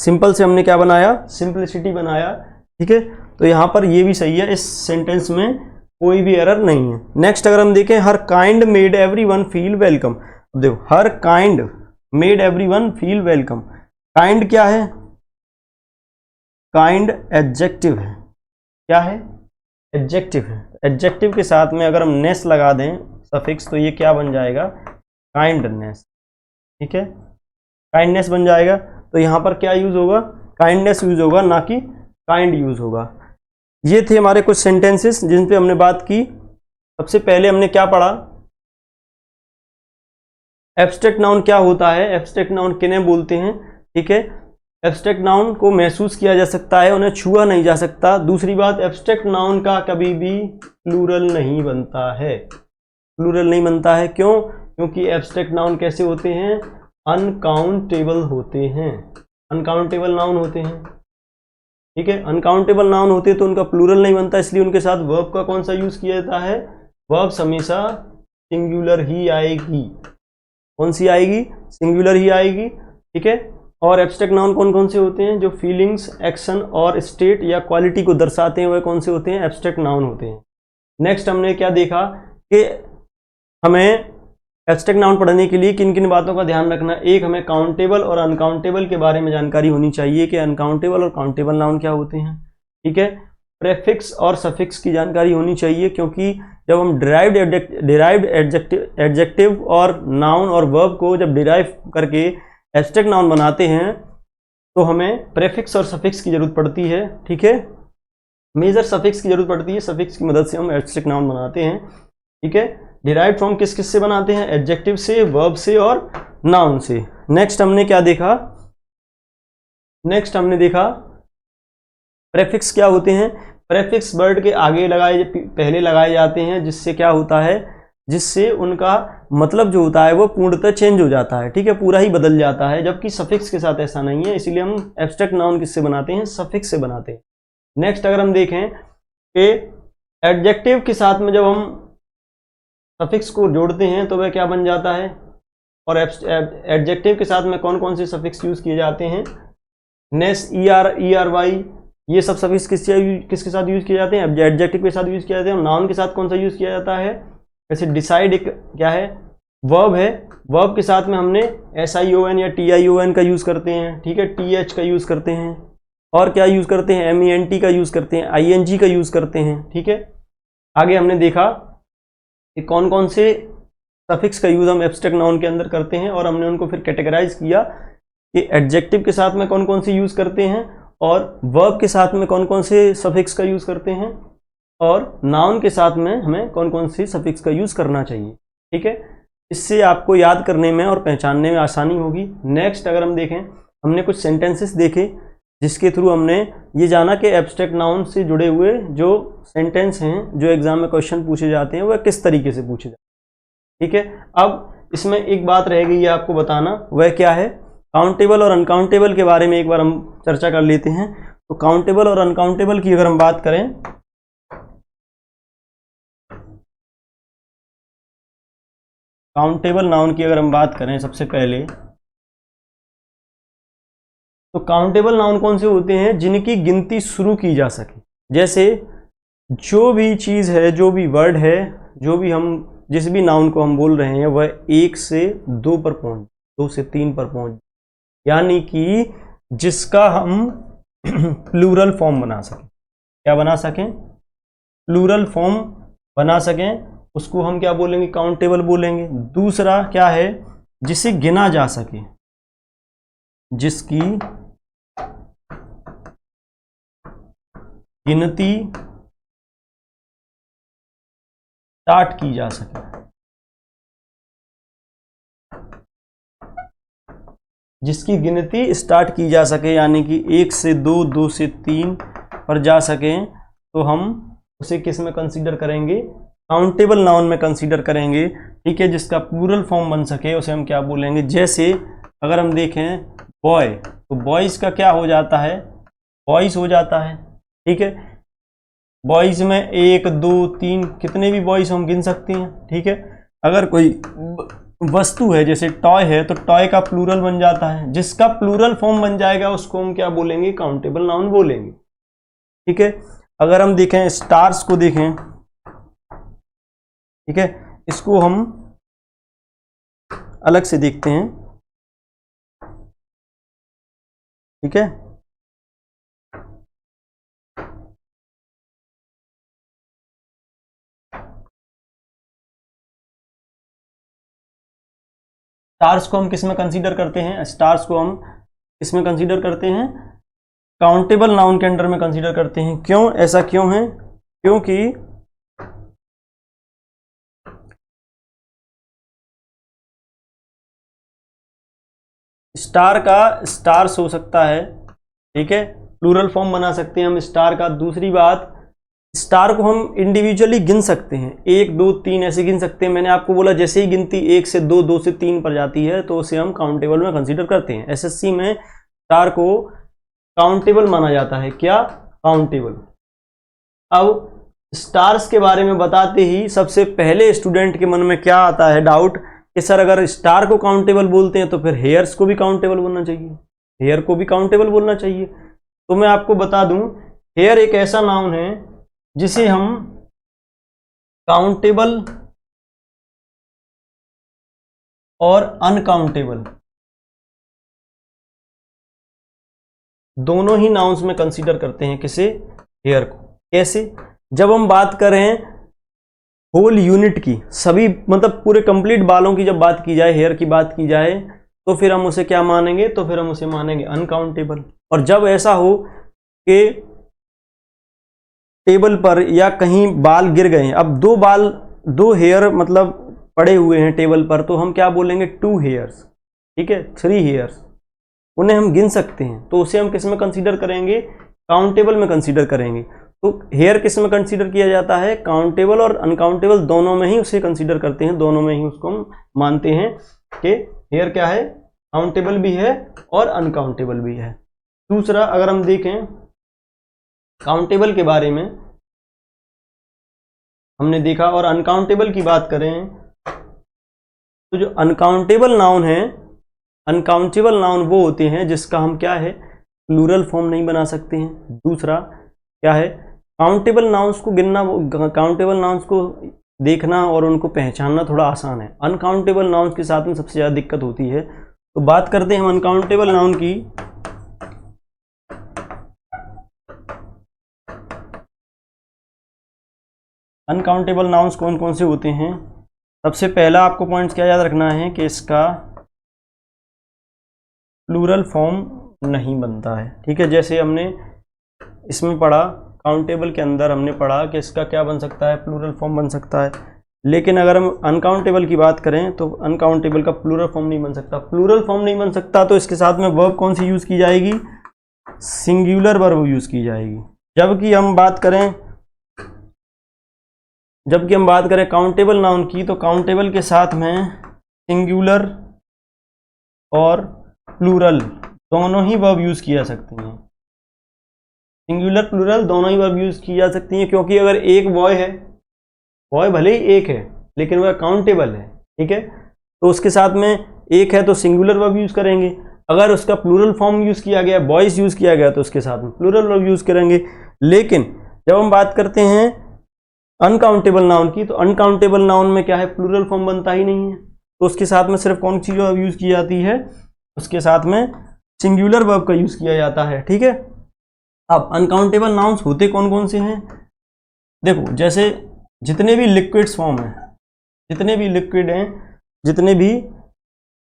सिंपल से हमने क्या बनाया, सिंपलिसिटी बनाया, ठीक है। तो यहाँ पर ये भी सही है, इस सेंटेंस में कोई भी एरर नहीं है। नेक्स्ट अगर हम देखें, her kind made everyone feel welcome. अब देखो, her kind made everyone feel welcome. Kind क्या है, काइंड एडजेक्टिव है। क्या है, एडजेक्टिव है। एडजेक्टिव के साथ में अगर हम नेस लगा दें सफिक्स, तो ये क्या बन जाएगा, काइंडनेस, ठीक है, काइंडनेस बन जाएगा। तो यहाँ पर क्या यूज होगा, काइंडनेस यूज होगा, ना कि काइंड यूज होगा। ये थे हमारे कुछ सेंटेंसेस जिन पे हमने बात की। सबसे पहले हमने क्या पढ़ा, एब्स्ट्रैक्ट नाउन क्या होता है, एब्स्ट्रैक्ट नाउन किन्हें बोलते हैं, ठीक है। एब्स्ट्रैक्ट नाउन को महसूस किया जा सकता है, उन्हें छुआ नहीं जा सकता। दूसरी बात, एब्स्ट्रैक्ट नाउन का कभी भी प्लूरल नहीं बनता है, प्लूरल नहीं बनता है। क्यों, क्योंकि एब्स्ट्रैक्ट नाउन कैसे होते हैं, अनकाउंटेबल होते हैं, अनकाउंटेबल नाउन होते हैं, ठीक है। अनकाउंटेबल नाउन होते तो उनका प्लूरल नहीं बनता, इसलिए उनके साथ वर्ब का कौन सा यूज किया जाता है, वर्ब हमेशा सिंगुलर ही आएगी। कौन सी आएगी, सिंगुलर ही आएगी, ठीक है। और एब्स्ट्रैक्ट नाउन कौन कौन से होते हैं, जो फीलिंग्स, एक्शन और स्टेट या क्वालिटी को दर्शाते हैं, वह कौन से होते हैं, एब्स्ट्रैक्ट नाउन होते हैं। नेक्स्ट हमने क्या देखा कि हमें एब्स्ट्रैक्ट नाउन पढ़ने के लिए किन किन बातों का ध्यान रखना। एक, हमें काउंटेबल और अनकाउंटेबल के बारे में जानकारी होनी चाहिए कि अनकाउंटेबल और काउंटेबल नाउन क्या होते हैं, ठीक है। प्रेफिक्स और सफिक्स की जानकारी होनी चाहिए, क्योंकि जब हम डिराइव्ड एडजेक्टिव और नाउन और वर्ब को जब डिराइव करके एब्स्ट्रैक्ट नाउन बनाते हैं, तो हमें प्रेफिक्स और सफिक्स की जरूरत पड़ती है, ठीक है। मेजर सफिक्स की जरूरत पड़ती है, सफिक्स की मदद से हम एब्स्ट्रैक्ट नाउन बनाते हैं, ठीक है। डिराइव्ड फ्रॉम किस किस से बनाते हैं, एडजेक्टिव से, वर्ब से और नाउन से। नेक्स्ट हमने क्या देखा, नेक्स्ट हमने देखा प्रेफिक्स क्या होते हैं। प्रेफिक्स वर्ड के आगे पहले लगाए जाते हैं, जिससे क्या होता है, जिससे उनका मतलब जो होता है वो पूर्णतः चेंज हो जाता है, ठीक है, पूरा ही बदल जाता है। जबकि सफिक्स के साथ ऐसा नहीं है, इसीलिए हम एब्स्ट्रैक्ट नाउन किससे बनाते हैं, सफिक्स से बनाते हैं। नेक्स्ट अगर हम देखें कि एडजेक्टिव के साथ में जब हम सफिक्स को जोड़ते हैं तो वह क्या बन जाता है, और एडजेक्टिव के साथ में कौन कौन से सफिक्स यूज किए जाते हैं, नेस, ER वाई, ये सब सफिक्स किसके साथ यूज किए जाते हैं, एडजेक्टिव के साथ यूज किए जाते हैं। और नाउन के साथ कौन सा यूज किया जाता है, जैसे डिसाइड एक क्या है, वर्ब है, वर्ब के साथ में हमने SION या TION का यूज करते हैं, ठीक है, TH का यूज करते हैं, और क्या यूज करते हैं, MENT का यूज करते हैं, ING का यूज करते हैं, ठीक है। आगे हमने देखा कि कौन कौन से सफिक्स का यूज हम एब्स्ट्रैक्ट नाउन के अंदर करते हैं, और हमने उनको फिर कैटेगराइज किया कि एडजेक्टिव के साथ में कौन कौन से यूज करते हैं, और वर्ब के साथ में कौन कौन से सफिक्स का यूज करते हैं, और नाउन के साथ में हमें कौन कौन से सफिक्स का यूज करना चाहिए, ठीक है। इससे आपको याद करने में और पहचानने में आसानी होगी। नेक्स्ट अगर हम देखें, हमने कुछ सेंटेंसेस देखे जिसके थ्रू हमने ये जाना कि एब्स्ट्रैक्ट नाउन से जुड़े हुए जो सेंटेंस हैं जो एग्जाम में क्वेश्चन पूछे जाते हैं वह किस तरीके से पूछे जाते हैं, ठीक है। अब इसमें एक बात रह गई है आपको बताना, वह क्या है, काउंटेबल और अनकाउंटेबल के बारे में एक बार हम चर्चा कर लेते हैं। तो काउंटेबल और अनकाउंटेबल की अगर हम बात करें, काउंटेबल नाउन की अगर हम बात करें सबसे पहले, तो काउंटेबल नाउन कौन से होते हैं, जिनकी गिनती शुरू की जा सके। जैसे जो भी चीज़ है, जो भी वर्ड है, जो भी हम जिस भी नाउन को हम बोल रहे हैं वह 1 से 2 पर पहुंच, 2 से 3 पर पहुंच, यानी कि जिसका हम प्लूरल फॉर्म बना सकें। क्या बना सकें, प्लूरल फॉर्म बना सकें, उसको हम क्या बोलेंगे, काउंटेबल बोलेंगे। दूसरा क्या है, जिसे गिना जा सके, जिसकी गिनती स्टार्ट की जा सके। जिसकी गिनती स्टार्ट की जा सके, यानी कि 1 से 2, 2 से 3 पर जा सकें, तो हम उसे किस में कंसीडर करेंगे, काउंटेबल नाउन में कंसीडर करेंगे, ठीक है। जिसका प्लूरल फॉर्म बन सके उसे हम क्या बोलेंगे। जैसे अगर हम देखें बॉय, तो बॉयज का क्या हो जाता है, बॉयज हो जाता है, ठीक है। बॉयज में 1, 2, 3 कितने भी बॉयज हम गिन सकते हैं, ठीक है। अगर कोई वस्तु है, जैसे टॉय है तो टॉय का प्लूरल बन जाता है, जिसका प्लूरल फॉर्म बन जाएगा उसको हम क्या बोलेंगे, काउंटेबल नाउन बोलेंगे। ठीक है, अगर हम देखें स्टार्स को देखें, ठीक है, इसको हम अलग से देखते हैं। ठीक है, स्टार्स को हम किस में कंसीडर करते हैं, स्टार्स को हम किस में कंसीडर करते हैं, काउंटेबल नाउन के अंडर में कंसीडर करते हैं। क्यों, ऐसा क्यों है, क्योंकि स्टार का स्टार्स हो सकता है, ठीक है, प्लूरल फॉर्म बना सकते हैं हम स्टार का। दूसरी बात, स्टार को हम इंडिविजुअली गिन सकते हैं, 1 2 3 ऐसे गिन सकते हैं। मैंने आपको बोला जैसे ही गिनती 1 से 2, 2 से 3 पर जाती है तो उसे हम काउंटेबल में कंसीडर करते हैं। एसएससी में स्टार को काउंटेबल माना जाता है। क्या, काउंटेबल। अब स्टार्स के बारे में बताते ही सबसे पहले स्टूडेंट के मन में क्या आता है डाउट कि सर अगर स्टार को काउंटेबल बोलते हैं तो फिर हेयर्स को भी काउंटेबल बोलना चाहिए, हेयर को भी काउंटेबल बोलना चाहिए। तो मैं आपको बता दूं, हेयर एक ऐसा नाउन है जिसे हम काउंटेबल और अनकाउंटेबल दोनों ही नाउन्स में कंसीडर करते हैं। किसे, हेयर को। कैसे, जब हम बात करें होल यूनिट की, सभी मतलब पूरे कंप्लीट बालों की जब बात की जाए, हेयर की बात की जाए, तो फिर हम उसे क्या मानेंगे, तो फिर हम उसे मानेंगे अनकाउंटेबल। और जब ऐसा हो कि टेबल पर या कहीं बाल गिर गए हैं, अब दो हेयर मतलब पड़े हुए हैं टेबल पर, तो हम क्या बोलेंगे, 2 हेयर्स, ठीक है, 3 हेयर्स, उन्हें हम गिन सकते हैं, तो उसे हम किस में कंसीडर करेंगे, काउंटेबल में कंसीडर करेंगे। तो हेयर किस में कंसीडर किया जाता है, काउंटेबल और अनकाउंटेबल दोनों में ही उसे कंसीडर करते हैं, दोनों में ही उसको हम मानते हैं कि हेयर क्या है, काउंटेबल भी है और अनकाउंटेबल भी है। दूसरा, अगर हम देखें काउंटेबल के बारे में हमने देखा, और अनकाउंटेबल की बात करें तो जो अनकाउंटेबल नाउन है, अनकाउंटेबल नाउन वो होते हैं जिसका हम क्या है, प्लूरल फॉर्म नहीं बना सकते हैं। दूसरा क्या है, काउंटेबल नाउन्स को गिनना, काउंटेबल नाउन्स को देखना और उनको पहचानना थोड़ा आसान है। अनकाउंटेबल नाउन्स के साथ में सबसे ज़्यादा दिक्कत होती है। तो बात करते हैं हम अनकाउंटेबल नाउन की। अनकाउंटेबल नाउन्स कौन कौन से होते हैं, सबसे पहला आपको पॉइंट्स क्या याद रखना है कि इसका प्लूरल फॉर्म नहीं बनता है। ठीक है, जैसे हमने इसमें पढ़ा, काउंटेबल के अंदर हमने पढ़ा कि इसका क्या बन सकता है, प्लूरल फॉर्म बन सकता है। लेकिन अगर हम अनकाउंटेबल की बात करें तो अनकाउंटेबल का प्लूरल फॉर्म नहीं बन सकता। प्लूरल फॉर्म नहीं बन सकता तो इसके साथ में वर्ब कौन सी यूज़ की जाएगी, सिंगुलर वर्ब यूज़ की जाएगी। जबकि हम बात करें काउंटेबल नाउन की, तो काउंटेबल के साथ में सिंगुलर और प्लूरल दोनों ही वर्ब यूज़ की जा सकती हैं। सिंगुलर प्लूरल दोनों ही वर्ब यूज़ की जा सकती हैं, क्योंकि अगर एक बॉय है, बॉय भले ही एक है लेकिन वह काउंटेबल है, ठीक है, तो उसके साथ में एक है तो सिंगुलर वर्ब यूज़ करेंगे। अगर उसका प्लूरल फॉर्म यूज़ किया गया, बॉयज़ यूज़ किया गया, तो उसके साथ में प्लूरल वर्ब यूज़ करेंगे। लेकिन जब हम बात करते हैं अनकाउंटेबल नाउन की, तो अनकाउंटेबल नाउन में क्या है, प्लूरल फॉर्म बनता ही नहीं है, तो उसके साथ में सिर्फ कौन सी वर्ब यूज़ की जाती है, उसके साथ में सिंगुलर वर्ब का यूज़ किया जाता है। ठीक है, अब अनकाउंटेबल नाउन्स होते कौन कौन से हैं, देखो, जैसे जितने भी लिक्विड्स फॉर्म हैं, जितने भी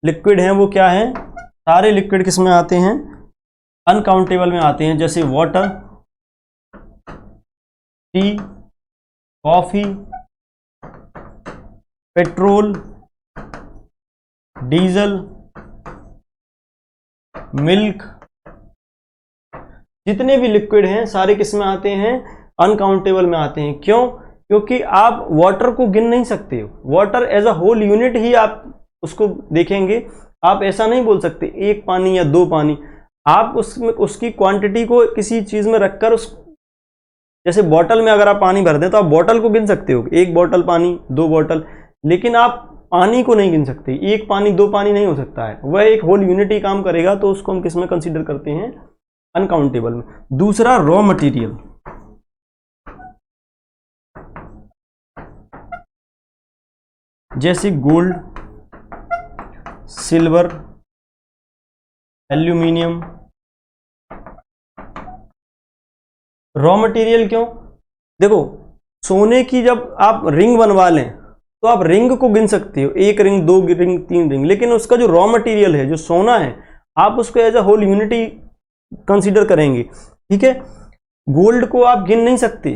लिक्विड हैं वो क्या है, सारे लिक्विड किस में आते हैं, अनकाउंटेबल में आते हैं। जैसे water, T, coffee, petrol, diesel, milk, जितने भी लिक्विड हैं सारे किस में आते हैं, अनकाउंटेबल में आते हैं। क्यों, क्योंकि आप वाटर को गिन नहीं सकते हो, water as a whole unit ही आप उसको देखेंगे। आप ऐसा नहीं बोल सकते 1 पानी या 2 पानी, आप उसमें उसकी क्वांटिटी को किसी चीज़ में रखकर जैसे बॉटल में अगर आप पानी भर दें तो आप बॉटल को गिन सकते हो, 1 बॉटल पानी, 2 बॉटल, लेकिन आप पानी को नहीं गिन सकते, एक पानी दो पानी नहीं हो सकता है, वह एक होल यूनिटी काम करेगा, तो उसको हम किस में कंसीडर करते हैं, अनकाउंटेबल में। दूसरा रॉ मटेरियल, जैसे gold, silver, aluminium. Raw material क्यों, देखो सोने की जब आप रिंग बनवा लें तो आप रिंग को गिन सकते हो, एक रिंग, दो रिंग, तीन रिंग, लेकिन उसका जो रॉ मटेरियल है, जो सोना है, आप उसको as a whole unity consider करेंगे, ठीक है। गोल्ड को आप गिन नहीं सकते,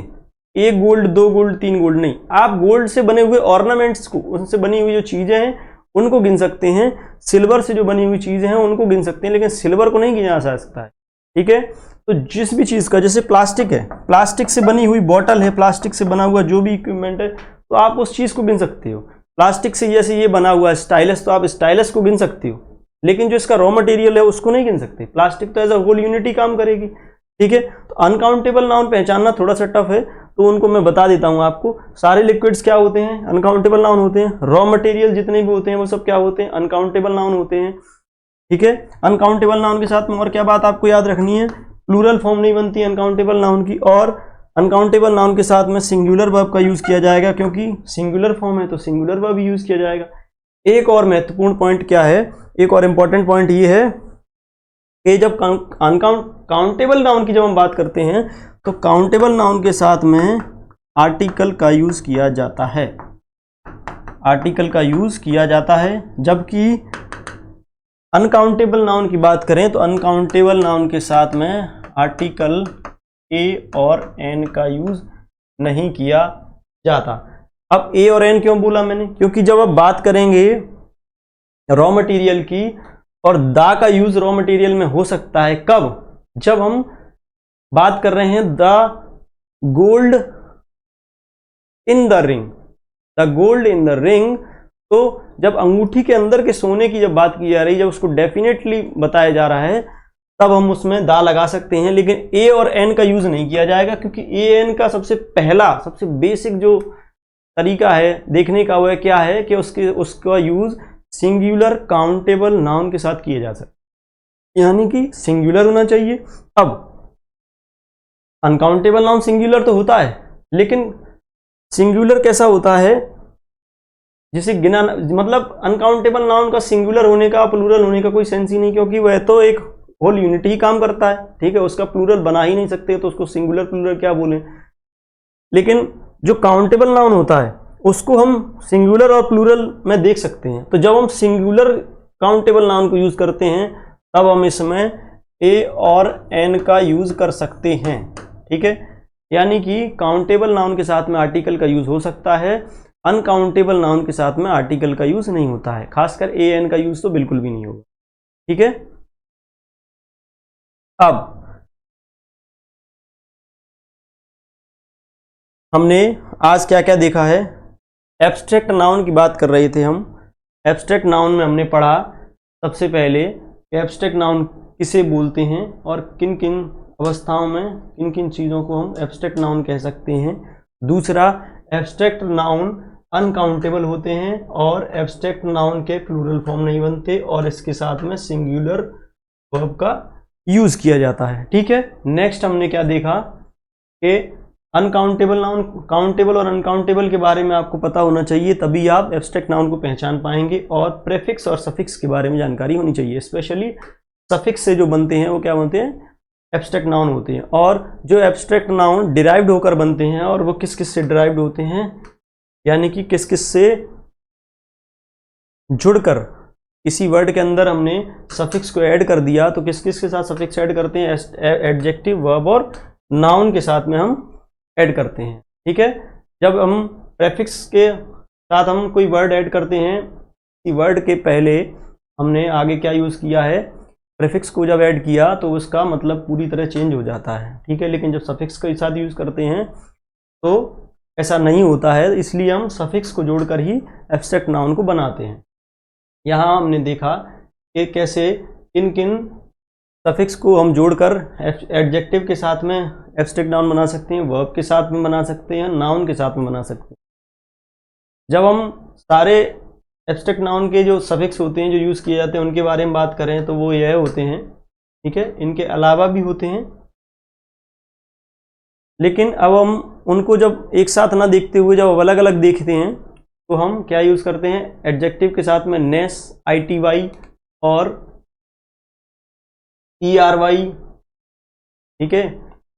एक गोल्ड, दो गोल्ड, तीन गोल्ड नहीं, आप गोल्ड से बने हुए ऑर्नामेंट्स को, उनसे बनी हुई जो चीजें हैं उनको गिन सकते हैं। सिल्वर से जो बनी हुई चीजें हैं उनको गिन सकते हैं, लेकिन सिल्वर को नहीं गिना जा सकता है, ठीक है। तो जिस भी चीज का, जैसे प्लास्टिक है, प्लास्टिक से बनी हुई बॉटल है, प्लास्टिक से बना हुआ जो भी इक्विपमेंट है, तो आप उस चीज को गिन सकते हो। प्लास्टिक से जैसे ये बना हुआ है स्टाइलस, तो आप स्टाइलस को गिन सकते हो, लेकिन जो इसका रॉ मटेरियल है उसको नहीं गिन सकते। प्लास्टिक तो एज अ होल यूनिटी काम करेगी, ठीक है। तो अनकाउंटेबल नाउन पहचानना थोड़ा सा टफ है, तो उनको मैं बता देता हूं आपको। सारे लिक्विड्स क्या होते हैं, अनकाउंटेबल नाउन होते हैं। रॉ मटेरियल जितने भी होते हैं वो सब क्या होते हैं, अनकाउंटेबल नाउन होते हैं, ठीक है। अनकाउंटेबल नाउन के साथ में और क्या बात आपको याद रखनी है, प्लूरल फॉर्म नहीं बनती अनकाउंटेबल नाउन की, और अनकाउंटेबल नाउन के साथ में सिंगुलर वर्ब का यूज किया जाएगा, क्योंकि सिंगुलर फॉर्म है तो सिंगुलर वर्ब यूज किया जाएगा। एक और महत्वपूर्ण पॉइंट क्या है, एक और इंपॉर्टेंट पॉइंट ये है कि जब काउंटेबल नाउन की जब हम बात करते हैं तो काउंटेबल नाउन के साथ में आर्टिकल का यूज किया जाता है, आर्टिकल का यूज किया जाता है। जबकि अनकाउंटेबल नाउन की बात करें तो अनकाउंटेबल नाउन के साथ में आर्टिकल ए और एन का यूज नहीं किया जाता। अब ए और एन क्यों बोला मैंने, क्योंकि जब आप बात करेंगे रॉ मटेरियल की, और दा का यूज रॉ मटेरियल में हो सकता है कब, जब हम बात कर रहे हैं the gold in the ring, the gold in the ring. तो जब अंगूठी के अंदर के सोने की जब बात की जा रही है, जब उसको डेफिनेटली बताया जा रहा है, तब हम उसमें दा लगा सकते हैं, लेकिन ए और एन का यूज नहीं किया जाएगा, क्योंकि ए एन का सबसे पहला, सबसे बेसिक जो तरीका है देखने का, वह क्या है कि उसका यूज सिंगुलर काउंटेबल नाउन के साथ किया जा सकता है, यानी कि सिंगुलर होना चाहिए। अब अनकाउंटेबल नाउन सिंगुलर तो होता है, लेकिन सिंगुलर कैसा होता है, जिसे गिना, मतलब अनकाउंटेबल नाउन का सिंगुलर होने का, प्लूरल होने का कोई सेंस ही नहीं, क्योंकि वह तो एक होल यूनिट ही काम करता है, ठीक है। उसका प्लूरल बना ही नहीं सकते, तो उसको सिंगुलर प्लूरल क्या बोले। लेकिन जो काउंटेबल नाउन होता है उसको हम सिंगुलर और प्लूरल में देख सकते हैं। तो जब हम सिंगुलर काउंटेबल नाउन को यूज करते हैं तब हम इसमें ए और एन का यूज कर सकते हैं, ठीक है। यानी कि काउंटेबल नाउन के साथ में आर्टिकल का यूज हो सकता है, अनकाउंटेबल नाउन के साथ में आर्टिकल का यूज नहीं होता है, खासकर ए एन का यूज तो बिल्कुल भी नहीं होगा, ठीक है। अब हमने आज क्या क्या देखा है, एब्स्ट्रैक्ट नाउन की बात कर रहे थे हम। एब्स्ट्रैक्ट नाउन में हमने पढ़ा सबसे पहले एब्स्ट्रैक्ट नाउन किसे बोलते हैं और किन किन अवस्थाओं में किन किन चीज़ों को हम एब्स्ट्रैक्ट नाउन कह सकते हैं। दूसरा, एब्स्ट्रैक्ट नाउन अनकाउंटेबल होते हैं और एब्स्ट्रैक्ट नाउन के प्लूरल फॉर्म नहीं बनते, और इसके साथ में सिंगुलर वर्ब का यूज किया जाता है, ठीक है। नेक्स्ट हमने क्या देखा कि अनकाउंटेबल नाउन, काउंटेबल और अनकाउंटेबल के बारे में आपको पता होना चाहिए, तभी आप एब्स्ट्रैक्ट नाउन को पहचान पाएंगे। और प्रेफिक्स और सफिक्स के बारे में जानकारी होनी चाहिए, स्पेशली सफिक्स से जो बनते हैं वो क्या बनते हैं, एब्स्ट्रैक्ट नाउन होते हैं। और जो एब्स्ट्रैक्ट नाउन डिराइव्ड होकर बनते हैं, और वो किस किस से डिराइव्ड होते हैं, यानी कि किस किस से जुड़कर किसी वर्ड के अंदर हमने सफिक्स को ऐड कर दिया, तो किस किस के साथ सफिक्स ऐड करते हैं, एडजेक्टिव, वर्ब और नाउन के साथ में हम ऐड करते हैं, ठीक है। जब हम प्रेफिक्स के साथ हम कोई वर्ड ऐड करते हैं, इस वर्ड के पहले हमने आगे क्या यूज़ किया है, प्रेफिक्स को जब ऐड किया तो उसका मतलब पूरी तरह चेंज हो जाता है, ठीक है। लेकिन जब सफिक्स के साथ यूज़ करते हैं तो ऐसा नहीं होता है, इसलिए हम सफिक्स को जोड़कर ही एब्स्ट्रैक्ट नाउन को बनाते हैं। यहाँ हमने देखा कि कैसे किन किन सफिक्स को हम जोड़कर एडजेक्टिव के साथ में एब्स्ट्रैक्ट नाउन बना सकते हैं, वर्ब के साथ में बना सकते हैं, नाउन के साथ में बना सकते हैं। जब हम सारे एब्स्ट्रैक्ट नाउन के जो सफिक्स होते हैं जो यूज़ किए जाते हैं उनके बारे में बात करें तो वो यह होते हैं, ठीक है। इनके अलावा भी होते हैं, लेकिन अब हम उनको जब एक साथ ना देखते हुए जब अलग अलग देखते हैं तो हम क्या यूज़ करते हैं, एडजेक्टिव के साथ में नेस, ITY और ERY, ठीक है,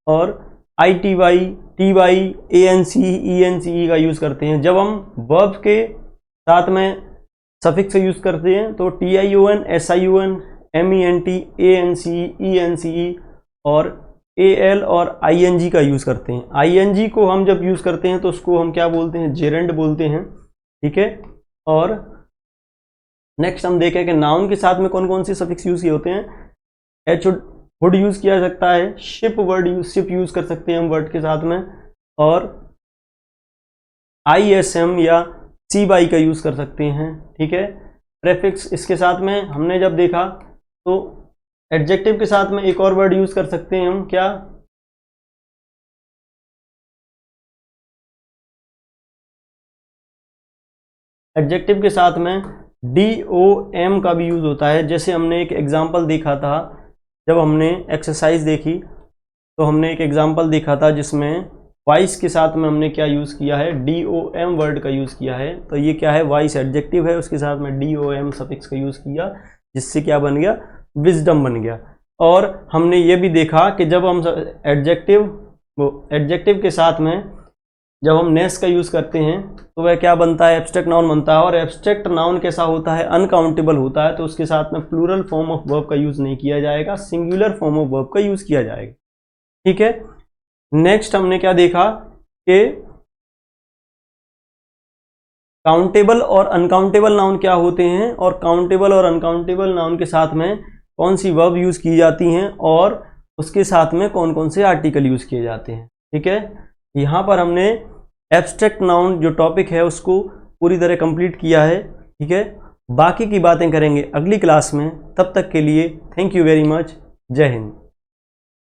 और ITY, TY, ANC, ENCE का यूज़ करते हैं। जब हम वर्ब के साथ में सफिक्स यूज़ करते हैं तो TION, SION, MENT, ANCE, ENCE और AL और ING का यूज़ करते हैं। ING को हम जब यूज़ करते हैं तो उसको हम क्या बोलते हैं, जेरेंड बोलते हैं, ठीक है। और नेक्स्ट हम देखें कि नाउन के साथ में कौन कौन सी सफिक्स यूज़ किए होते हैं। एच वुड यूज़ किया जा सकता है, शिप शिप यूज़ कर सकते हैं हम वर्ड के साथ में, और ISM या CY का यूज़ कर सकते हैं, ठीक है। प्रेफिक्स इसके साथ में हमने जब देखा तो एडजेक्टिव के साथ में एक और वर्ड यूज़ कर सकते हैं हम, क्या, एडजेक्टिव के साथ में DOM का भी यूज़ होता है। जैसे हमने एक एग्जांपल देखा था, जब हमने एक्सरसाइज देखी तो हमने एक एग्जांपल देखा था जिसमें वॉइस के साथ में हमने क्या यूज़ किया है, DOM वर्ड का यूज़ किया है। तो ये क्या है, वॉइस एडजेक्टिव है, उसके साथ में DOM सफिक्स का यूज़ किया, जिससे क्या बन गया, विजडम बन गया। और हमने ये भी देखा कि जब हम एडजेक्टिव के साथ में जब हम नेस का यूज़ करते हैं तो वह क्या बनता है, एब्स्ट्रैक्ट नाउन बनता है। और एब्स्ट्रैक्ट नाउन कैसा होता है, अनकाउंटेबल होता है, तो उसके साथ में प्लूरल फॉर्म ऑफ वर्ब का यूज़ नहीं किया जाएगा, सिंगुलर फॉर्म ऑफ वर्ब का यूज़ किया जाएगा, ठीक है। नेक्स्ट हमने क्या देखा कि काउंटेबल और अनकाउंटेबल नाउन क्या होते हैं, और काउंटेबल और अनकाउंटेबल नाउन के साथ में कौन सी वर्ब यूज़ की जाती हैं, और उसके साथ में कौन कौन से आर्टिकल यूज़ किए जाते हैं, ठीक है। यहाँ पर हमने एब्स्ट्रैक्ट नाउन जो टॉपिक है उसको पूरी तरह कंप्लीट किया है, ठीक है। बाकी की बातें करेंगे अगली क्लास में, तब तक के लिए थैंक यू वेरी मच, जय हिंद।